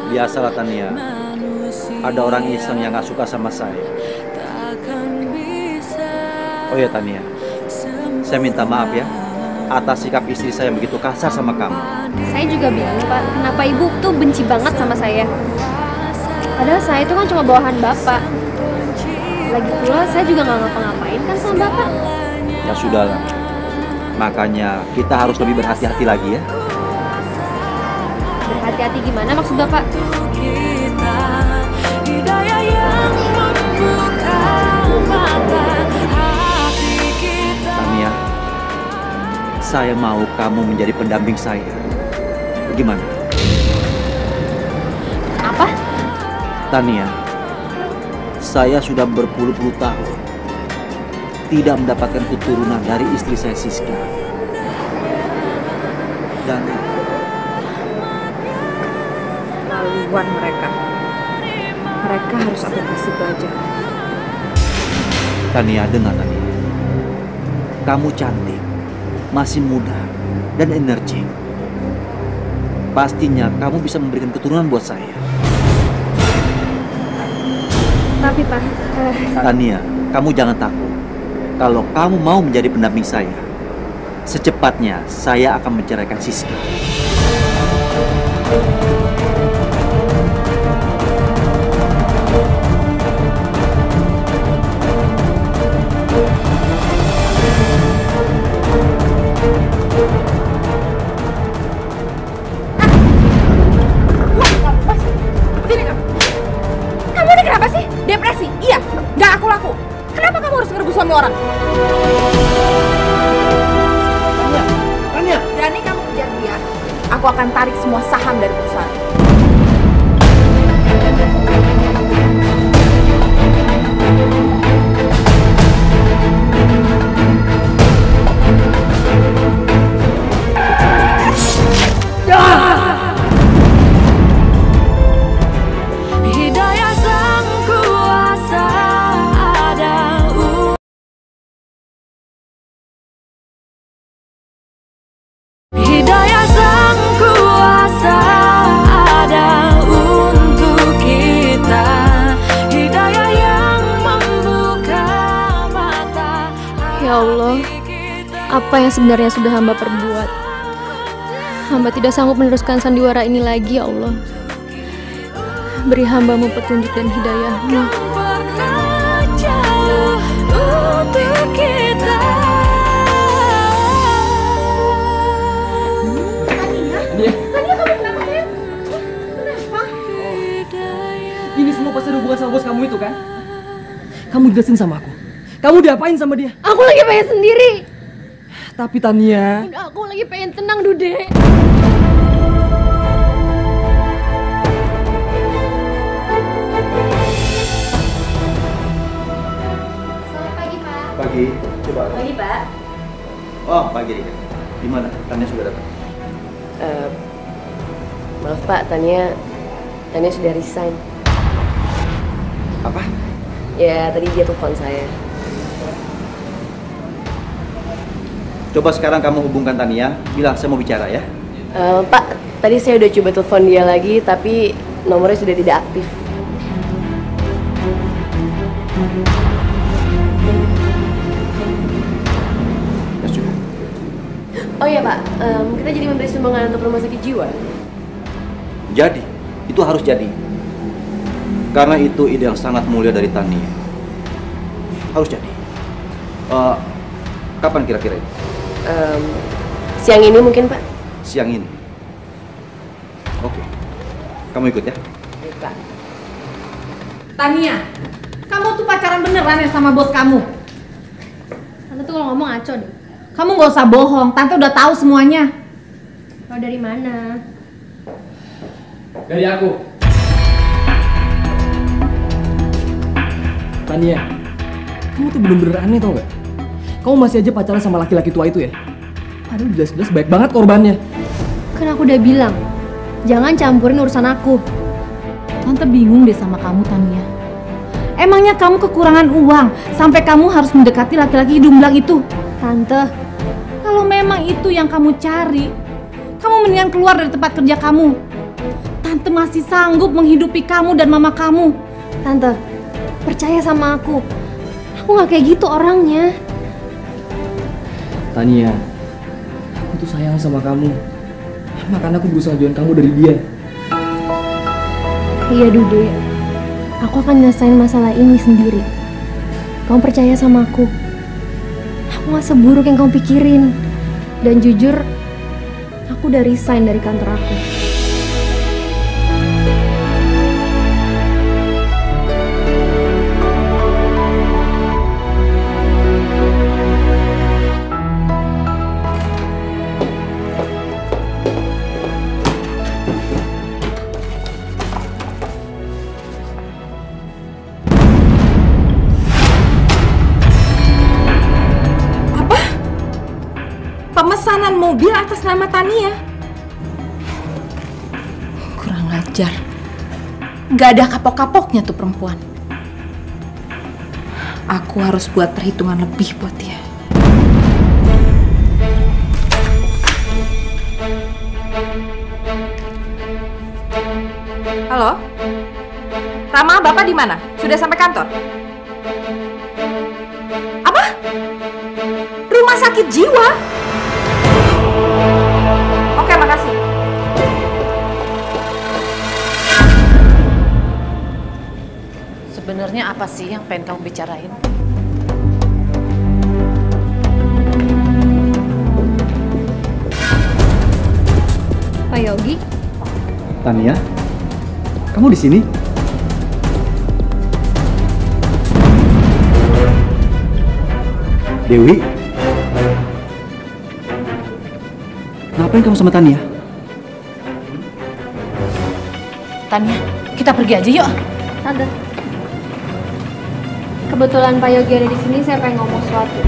Biasalah Tania, ada orang iseng yang gak suka sama saya. Oh ya Tania, saya minta maaf ya atas sikap istri saya yang begitu kasar sama kamu. saya juga bilang, Pak, kenapa ibu tuh benci banget sama saya? Padahal saya itu kan cuma bawahan bapak. Lagi pula saya juga nggak ngapa-ngapain kan sama bapak. Ya sudahlah, makanya kita harus lebih berhati-hati lagi ya. Berhati-hati gimana maksud bapak? Hidayah yang membuka mata hati kita. Tania, saya mau kamu menjadi pendamping saya. Bagaimana? Apa? Tania, saya sudah berpuluh-puluh tahun tidak mendapatkan keturunan dari istri saya Siska. Dan Laluan mereka. Mereka harus aku kasih pelajaran. Tania, dengar Tania. Kamu cantik, masih muda, dan energik. Pastinya kamu bisa memberikan keturunan buat saya. Tapi Pak, Tania, kamu jangan takut. Kalau kamu mau menjadi pendamping saya, secepatnya saya akan menceraikan Siska. Kamu ini kenapa sih? Depresi? Iya, nggak laku. Kenapa kamu harus ngerebut suami orang? Tania! Berani kamu kejar dia, aku akan tarik semua saham dari perusahaan. Hidayah sang kuasa ada. Hidayah sang kuasa Ya Allah, apa yang sebenarnya sudah hamba perbuat? Hamba tidak sanggup meneruskan sandiwara ini lagi, ya Allah. Beri hambamu petunjuk dan hidayahmu. Jauh untuk kita. Tania, kamu kenapa sayang? Kenapa? Ini semua pasti ada hubungan sama bos kamu itu kan? Kamu jelasin sama aku. Kamu diapain sama dia? Aku lagi pengen sendiri. Tapi Tania. Udah, aku lagi pengen tenang, Dude. Pagi, coba. Pagi, Pak. Oh, pagi Rika. Gimana? Tania sudah datang? Maaf Pak, Tania sudah resign. Apa? Ya, tadi dia telepon saya. Coba sekarang kamu hubungkan Tania, bilang saya mau bicara ya. Pak, tadi saya udah coba telepon dia lagi, tapi nomornya sudah tidak aktif. Ya sudah. Oh iya Pak, kita jadi memberi sumbangan untuk rumah sakit jiwa. Jadi, itu harus jadi. Karena itu ide yang sangat mulia dari Tania. Harus jadi. Kapan kira-kira itu? Siang ini mungkin Pak. Siang ini. Oke. Kamu ikut ya? Baik Pak. Tania, kamu tuh pacaran beneran ya sama bos kamu? Tante tuh kalau ngomong ngaco deh. Kamu nggak usah bohong, Tante udah tahu semuanya. Tahu dari mana? Dari aku. Tania, kamu tuh bener-bener aneh tau gak? Kamu masih aja pacaran sama laki-laki tua itu ya? Padahal jelas-jelas baik banget korbannya. Kan aku udah bilang, jangan campurin urusan aku. Tante bingung deh sama kamu, Tania. Emangnya kamu kekurangan uang sampai kamu harus mendekati laki-laki hidung belang itu? Tante, kalau memang itu yang kamu cari, kamu mendingan keluar dari tempat kerja kamu. Tante masih sanggup menghidupi kamu dan mama kamu. Tante, percaya sama aku. Aku gak kayak gitu orangnya. Tania, aku tuh sayang sama kamu. Makanya aku berusaha jauhin kamu dari dia. Iya, Dude. Aku akan nyelesain masalah ini sendiri. Kamu percaya sama aku. Aku gak seburuk yang kamu pikirin. Dan jujur, aku udah resign dari kantor aku. Pemesanan mobil atas nama Tania. Kurang ajar. Gak ada kapok-kapoknya tuh perempuan. Aku harus buat perhitungan lebih buat dia. Halo? Rama, Bapak di mana? Sudah sampai kantor? Apa? Rumah sakit jiwa? Oke, makasih. Sebenarnya apa sih yang pengen kamu bicarain? Pak Yogi? Tania, kamu di sini? Dewi? Ngapain kamu sama Tania? Tania, kita pergi aja yuk. Tante. Kebetulan Pak Yogi ada di sini, saya pengen ngomong sesuatu.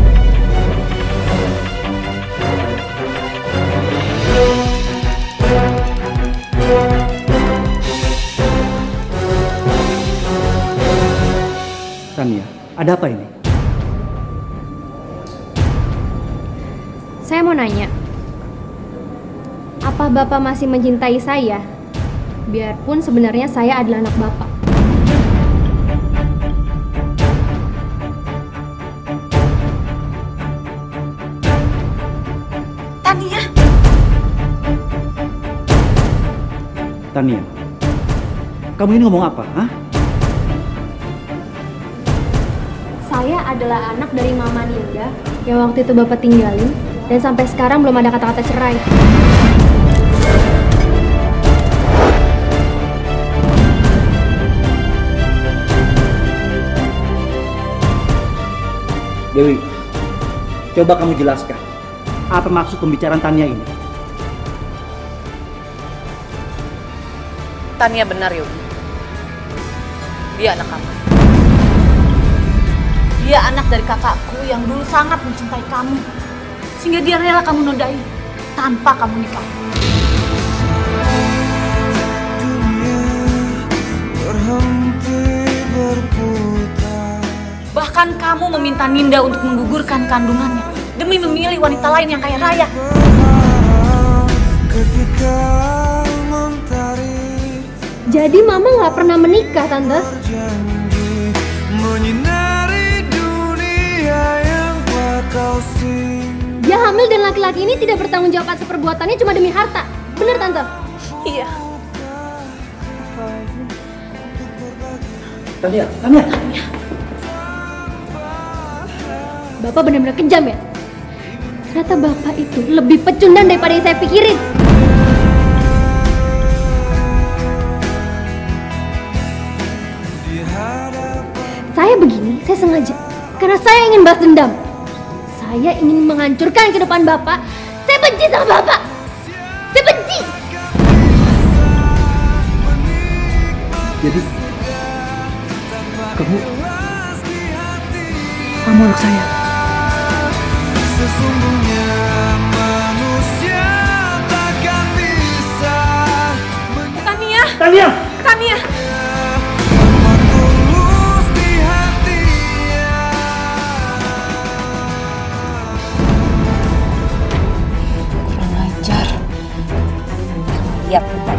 Tania, ada apa ini? Saya mau nanya, apa Bapak masih mencintai saya? Biarpun sebenarnya saya adalah anak Bapak. Tania? Kamu ini ngomong apa, hah? Saya adalah anak dari Mama Ninda yang waktu itu Bapak tinggalin dan sampai sekarang belum ada kata-kata cerai. Dewi, coba kamu jelaskan apa maksud pembicaraan Tania ini? Tania benar, Yogi. Dia anak kamu. Dia anak dari kakakku yang dulu sangat mencintai kamu. Sehingga dia rela kamu nodai tanpa kamu nikah. Bahkan kamu meminta Ninda untuk menggugurkan kandungannya demi memilih wanita lain yang kaya raya. Jadi Mama nggak pernah menikah, Tante? Dia hamil dan laki-laki ini tidak bertanggung jawab atas perbuatannya cuma demi harta. Bener, Tante? Iya. Tania. Bapak benar-benar kejam ya? Ternyata Bapak itu lebih pecundang daripada yang saya pikirin. Saya begini, saya sengaja. Karena saya ingin balas dendam. Saya ingin menghancurkan kehidupan Bapak. Saya benci sama Bapak. Saya benci. Jadi, kamu anak saya. Sesungguhnya manusia takkan bisa. Tania. Kurang ajar. Lihat kita.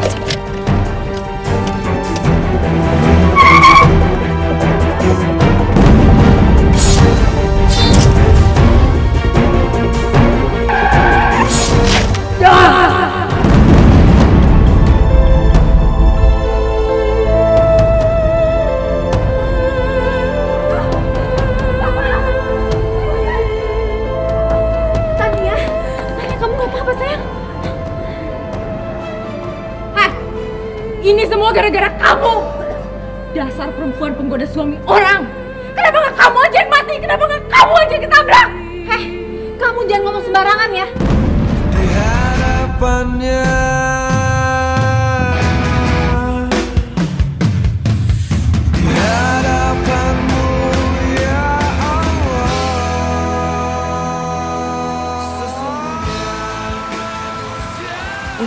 Ini semua gara-gara kamu. Dasar perempuan penggoda suami orang. Kenapa nggak kamu aja yang mati? Kenapa nggak kamu aja yang ketabrak? Kamu jangan ngomong sembarangan ya. Di hadapannya di hadapanmu ya Allah.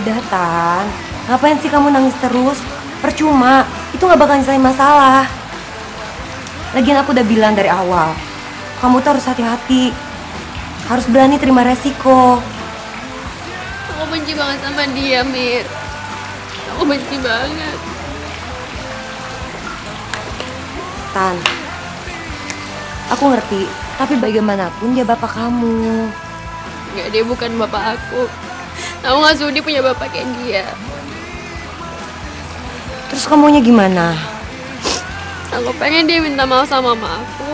Udah, Tan. Ngapain sih kamu nangis terus? Percuma, itu gak bakal nyelesain masalah. Lagian aku udah bilang dari awal, kamu tuh harus hati-hati. Harus berani terima resiko. Aku benci banget sama dia, Mir. Aku benci banget. Tan, aku ngerti, tapi bagaimanapun dia bapak kamu. Enggak, dia bukan bapak aku. Aku gak sudi punya bapak kayak dia. Terus kamunya gimana? Aku pengen dia minta maaf sama mama aku.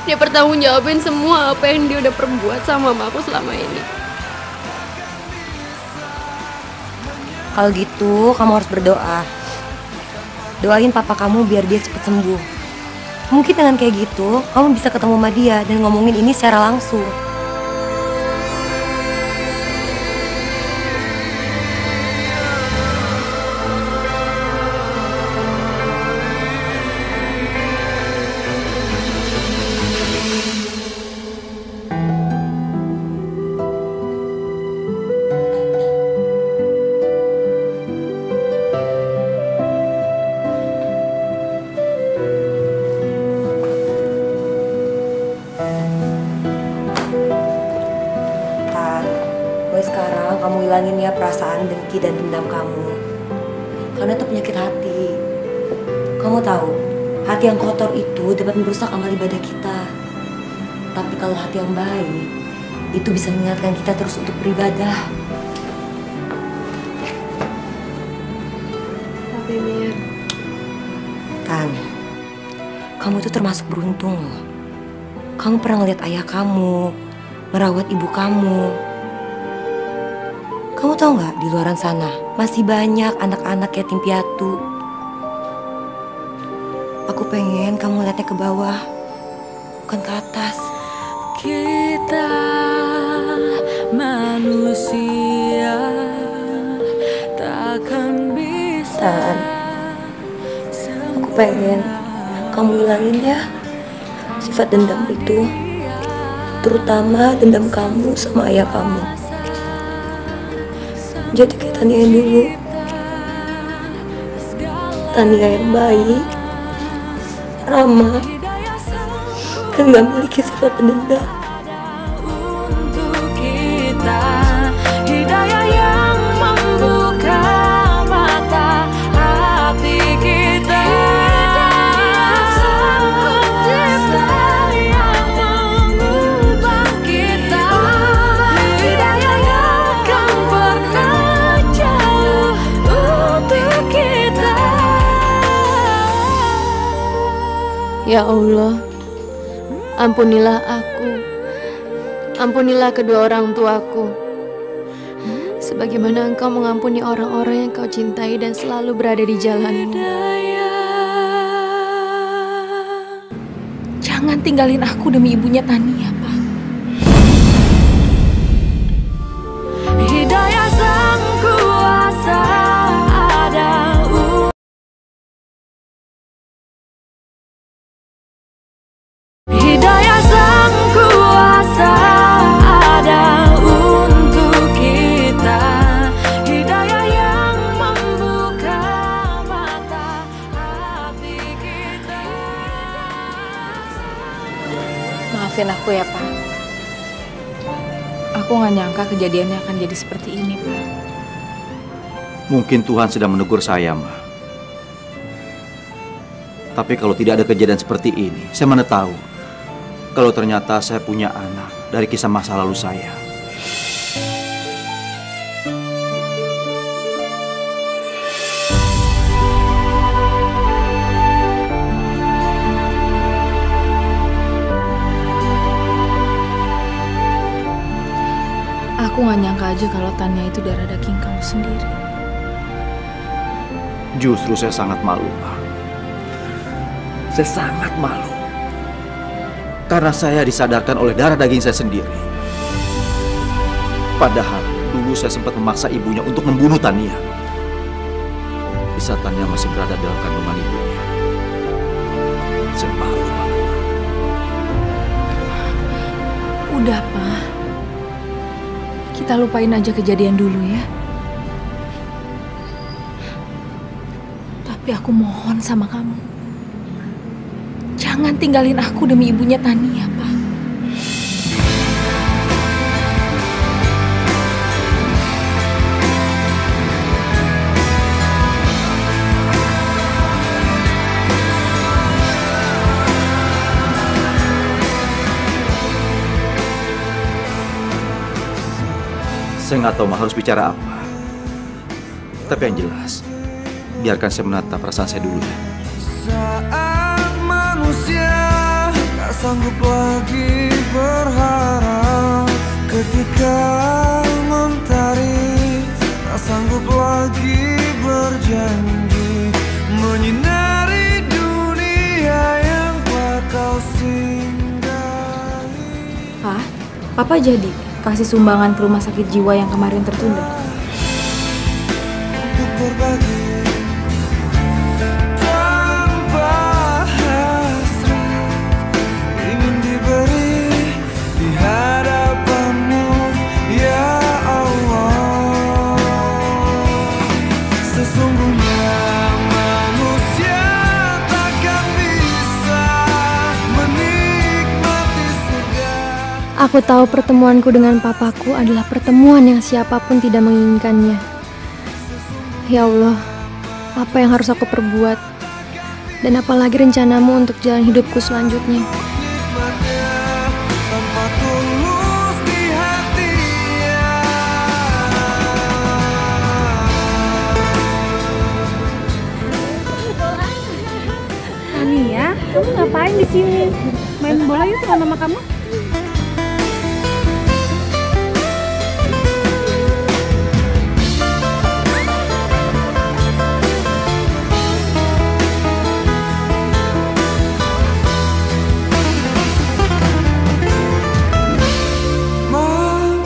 Dia bertanggung jawabin semua apa yang dia udah perbuat sama mama aku selama ini. Kalau gitu, kamu harus berdoa. Doain papa kamu biar dia cepet sembuh. Mungkin dengan kayak gitu, kamu bisa ketemu sama dia dan ngomongin ini secara langsung. Sekarang kamu hilangin ya perasaan dengki dan dendam kamu. Karena itu penyakit hati. Kamu tahu, hati yang kotor itu dapat merusak amal ibadah kita. Tapi kalau hati yang baik, itu bisa mengingatkan kita terus untuk beribadah. ya Mir. Tan, kamu tuh termasuk beruntung loh. Kamu pernah ngeliat ayah kamu, merawat ibu kamu. Kamu tahu nggak di luaran sana masih banyak anak-anak yatim piatu. Aku pengen kamu lihatnya ke bawah, bukan ke atas. Kita manusia takkan bisa. Tan, aku pengen kamu hilangin ya sifat dendam itu, terutama dendam kamu sama ayah kamu. Jadi kayak Tania yang dulu, Tania yang baik, ramah, dan gak memiliki sifat pendendam. Untuk kita, hidayah yang membuka mata hati kita. Hidayah yang mengubah kita, hidayah yang akan pernah jauh untuk kita. Ya Allah, ampunilah aku, ampunilah kedua orang tuaku, sebagaimana Engkau mengampuni orang-orang yang Kau cintai dan selalu berada di jalan-Mu. Jangan tinggalin aku demi ibunya Tania, Pak. Hidayah sang kuasa ada. Hidayah sang kuasa ada untuk kita. Hidayah yang membuka mata hati kita. Maafin aku ya, Pak. Aku nggak nyangka kejadiannya akan jadi seperti ini, Pak. Mungkin Tuhan sedang menegur saya, Ma. Tapi kalau tidak ada kejadian seperti ini, saya mana tahu kalau ternyata saya punya anak dari kisah masa lalu saya. Aku nggak nyangka aja kalau Tania itu darah daging kamu sendiri. Justru saya sangat malu, Ma. Saya sangat malu. Karena saya disadarkan oleh darah daging saya sendiri. Padahal dulu saya sempat memaksa ibunya untuk membunuh Tania. Di saat Tania masih berada dalam kandungan ibunya. Saya malu banget. Udah, Pak. Kita lupain aja kejadian dulu ya. Tapi aku mohon sama kamu, jangan tinggalin aku demi ibunya Tania, Pak. Saya nggak tahu harus bicara apa. Tapi yang jelas, biarkan saya menata perasaan saya dulu ya. Saat manusia tak sanggup lagi berharap, ketika mentari tak sanggup lagi berjanji, menyinari dunia yang telah kau singgahi. Pak, Papa jadi kasih sumbangan ke rumah sakit jiwa yang kemarin tertunda. Untuk berbagi tanpa hasrat, ingin diberi di hadapanmu ya Allah. Sesungguhnya manusia takkan bisa menikmati surga. Aku tahu pertemuanku dengan papaku adalah pertemuan yang siapapun tidak menginginkannya. Ya Allah, apa yang harus aku perbuat? Dan apalagi rencanamu untuk jalan hidupku selanjutnya? Tanpa tulus di hatinya. Kamu ngapain di sini? Main bola yuk sama mama kamu.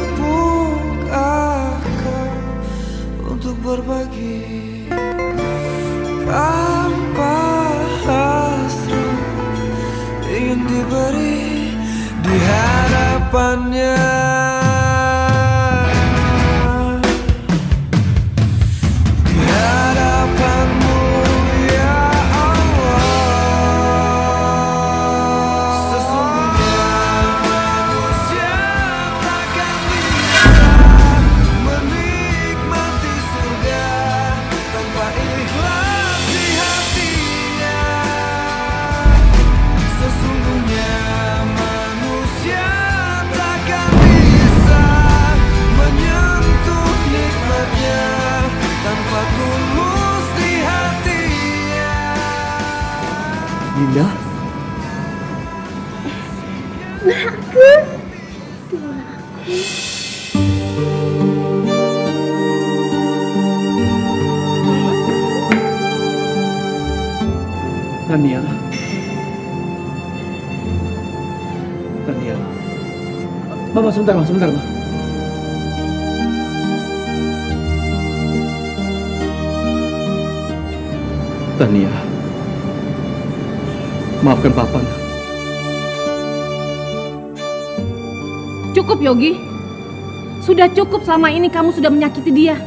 Mampukah kau untuk berbagi tanpa hasrat ingin diberi di hadapannya? Di hadapanmu ya Allah. Sesungguhnya manusia takkan bisa menikmati surga tanpa ikhlas di hatinya. Sesungguhnya manusia takkan bisa menyentuh nikmatnya tanpa tulus di hatinya. Linda, Aku. Tania. Tania. Mama sebentar, Ma, sebentar, Ma. Tania. Maafkan Papa. Cukup Yogi. Sudah cukup, selama ini kamu sudah menyakiti dia.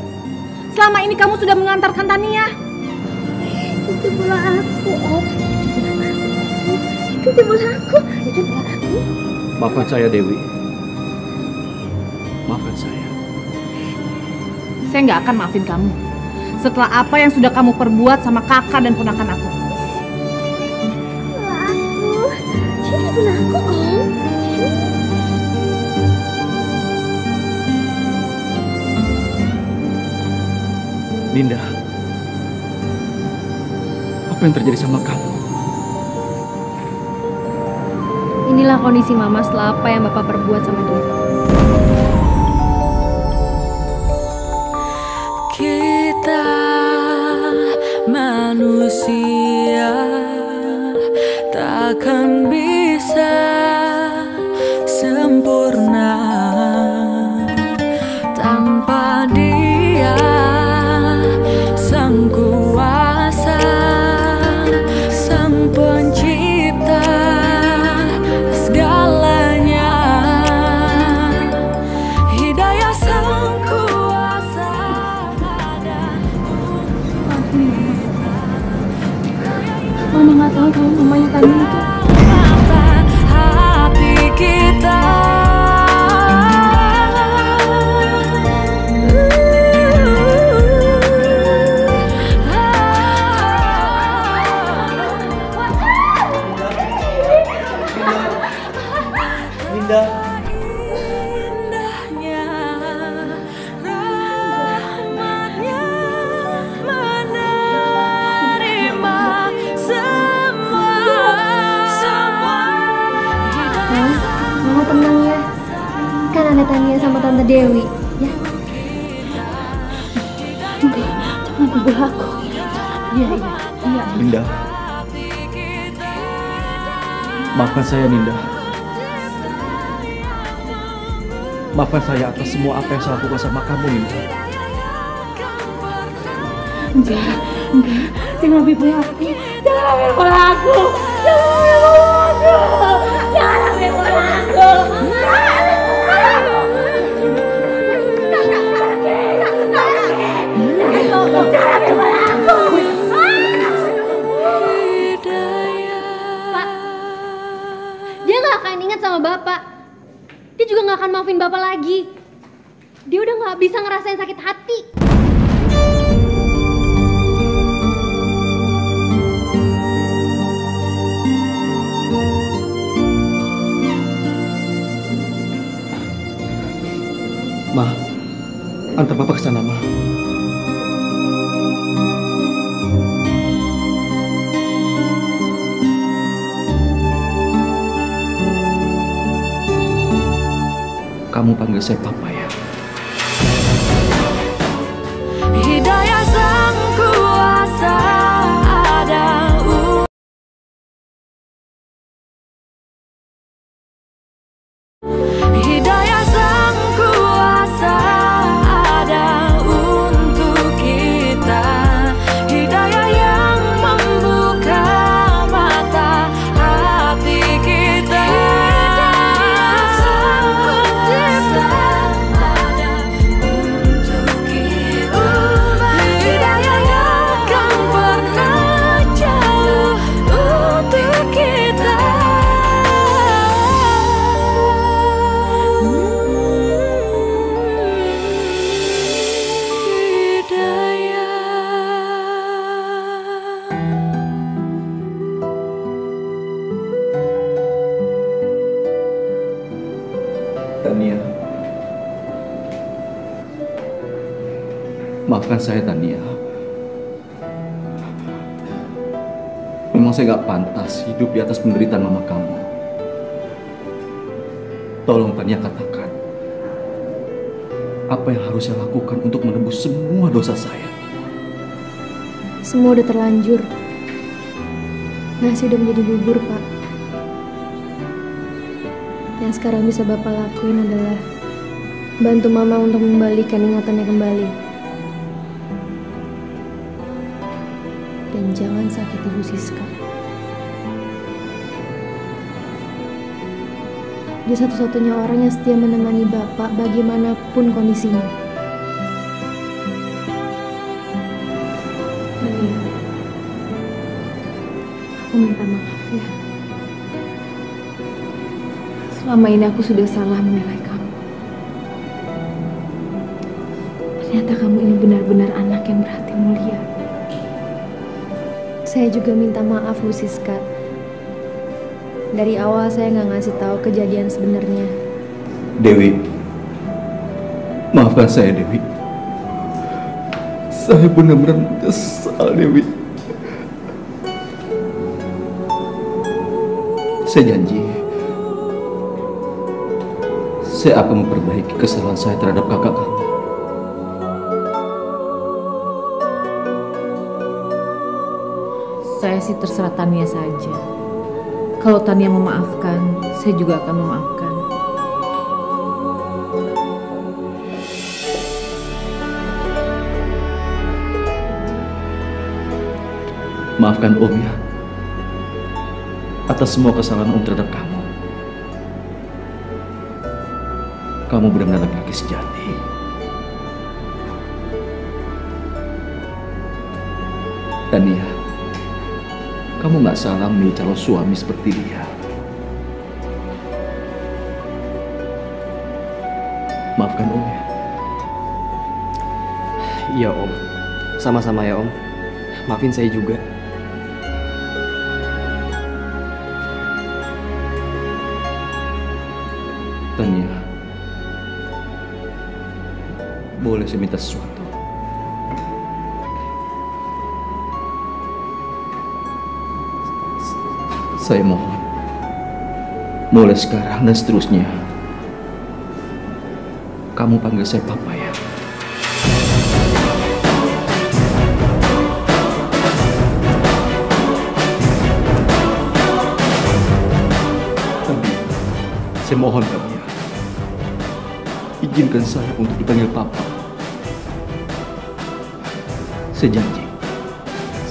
Selama ini kamu sudah mengantarkan Tania. Itu bola aku, Om. Itu bola aku. Itu bola aku. Maafkan saya, Dewi. Maafkan saya. Saya nggak akan maafin kamu. Setelah apa yang sudah kamu perbuat sama kakak dan ponakan aku. Bola aku. Jadi bola aku, Om. Linda, apa yang terjadi sama kamu? Inilah kondisi Mama setelah apa yang Bapak perbuat sama dia. Kita manusia takkan bisa sempurna tanpa Dia Sang Kuasa, Sang Pencipta segalanya. Hidayah Sang Kuasa ada. Mama nggak tahu kalau mamanya Tania itu. Hati kita Linda. indahnya rahmatnya menerima semua Mama tenang ya. Kan ada Tania sama Tante Dewi, ya. Enggak, nanti bola aku. Iya. Linda. Maafkan saya, Linda. Maafkan saya atas semua apa yang saya lakukan sama kamu, Linda. Enggak. Jangan ambil bola aku. Jangan ambil bola aku. Jangan ambil bola aku. Jangan ambil bola aku. Pak, dia nggak akan ingat sama Bapak. Dia juga nggak akan maafin Bapak lagi. Dia udah nggak bisa ngerasain sakit hati. Ma, antar Papa ke sana, Ma. kamu panggil saya papa ya. Hidayah sang kuasa ada. Hidayah sang kuasa ada untuk kita. Hidayah yang membuka mata hati kita. Hidayah sang kuasa ada untuk kita. Hidayah yang akan pernah jauh untuk kita. Tania. Maafkan saya, Tania. Memang saya gak pantas hidup di atas penderitaan mama kamu. Tolong Tania katakan, apa yang harus saya lakukan untuk menebus semua dosa saya? Semua udah terlanjur. Nasi udah menjadi bubur, Pak. Yang sekarang bisa Bapak lakuin adalah bantu Mama untuk membalikan ingatannya kembali. Dan jangan sakiti Bu Siska. Dia satu-satunya orang yang setia menemani Bapak bagaimanapun kondisinya. Iya. Aku minta maaf ya. Selama ini aku sudah salah menilai kamu. Ternyata kamu ini benar-benar anak yang berhati mulia. Saya juga minta maaf Bu Siska. Dari awal saya nggak ngasih tahu kejadian sebenarnya. Dewi, maafkan saya, Dewi. Saya benar-benar menyesal, Dewi. Saya janji, saya akan memperbaiki kesalahan saya terhadap kakak kamu. Saya sih terserah Tania saja. Kalau Tania memaafkan, saya juga akan memaafkan. Maafkan Om ya, atas semua kesalahan Om terhadap kamu. Kamu benar-benar laki-laki sejati. Tania, kamu gak salah memilih calon suami seperti dia. Maafkan Om ya. Iya Om, sama-sama ya Om. Maafin saya juga. Tania, boleh saya minta sesuatu? Saya mohon, mulai sekarang dan seterusnya, kamu panggil saya Papa ya. Tania, saya mohon Tania, izinkan saya untuk dipanggil Papa. Saya janji,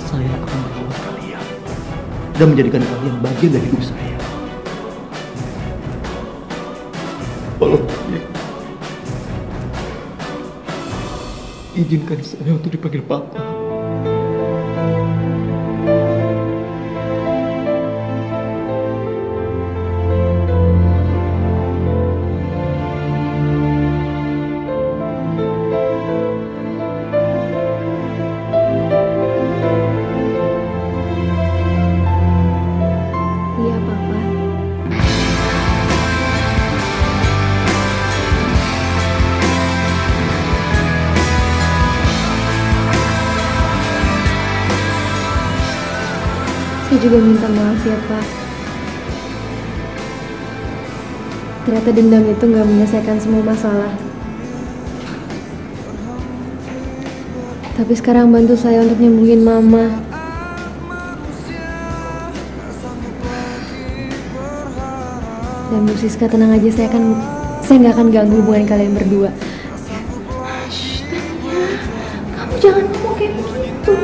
saya akan merawat kalian dan menjadikan kalian bagian dari hidup saya. Tolong Tania, izinkan saya untuk dipanggil Papa. Iya, Papa. Saya juga minta maaf ya, Pak. Ternyata dendam itu nggak menyelesaikan semua masalah. Tapi sekarang bantu saya untuk nyembuhin Mama. Dan Bu Siska, tenang aja, saya nggak akan ganggu hubungan kalian berdua. Kamu jangan ngomong kayak begitu.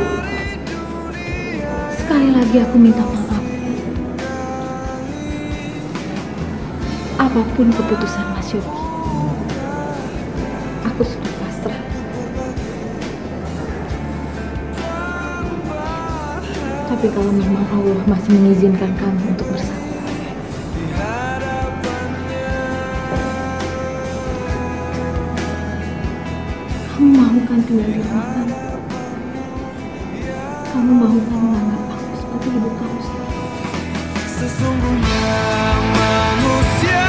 Sekali lagi aku minta maaf. Apapun keputusan Mas Yogi, aku sudah pasrah. Tapi kalau memang Allah masih mengizinkan kamu untuk bersama, kamu mau kan tinggal di rumah kamu? Kamu mau kan menganggap aku seperti ibu kamu sendiri? Sesungguhnya manusia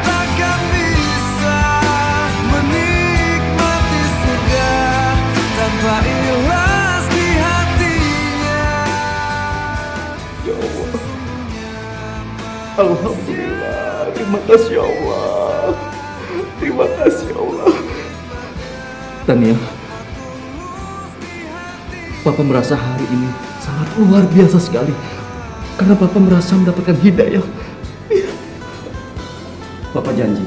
takkan bisa menikmati surga tanpa ikhlas di hatinya. Ya Allah, alhamdulillah, terima kasih ya Allah, terima kasih ya Allah. Tania, Papa merasa hari ini sangat luar biasa sekali karena Papa merasa mendapatkan hidayah. Papa janji,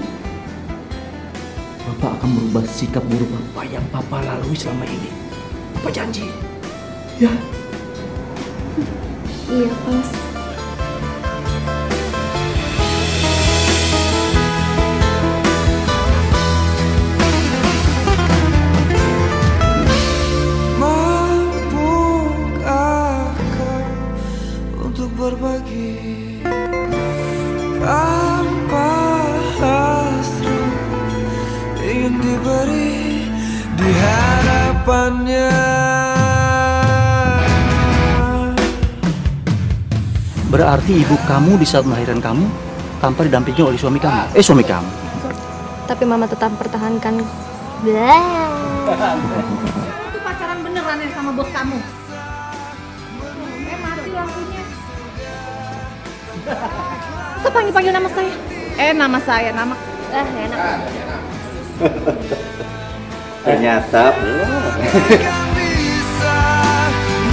Papa akan merubah sikap buruk Papa yang Papa lalui selama ini. Papa janji, ya? Iya, Pas. Berbagi tanpa hasrat, ingin diberi di hadapannya. Berarti ibu kamu di saat melahirkan kamu tanpa didampingi oleh suami kamu? Suami kamu. Tapi Mama tetap pertahankan. Itu pacaran beneran ya sama bos kamu? Mati lampunya. Kok panggil nama saya? Nama saya, nama... enak. Ternyata belum. Bisa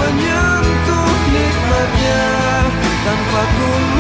menyentuh nikmatnya tanpa tulus.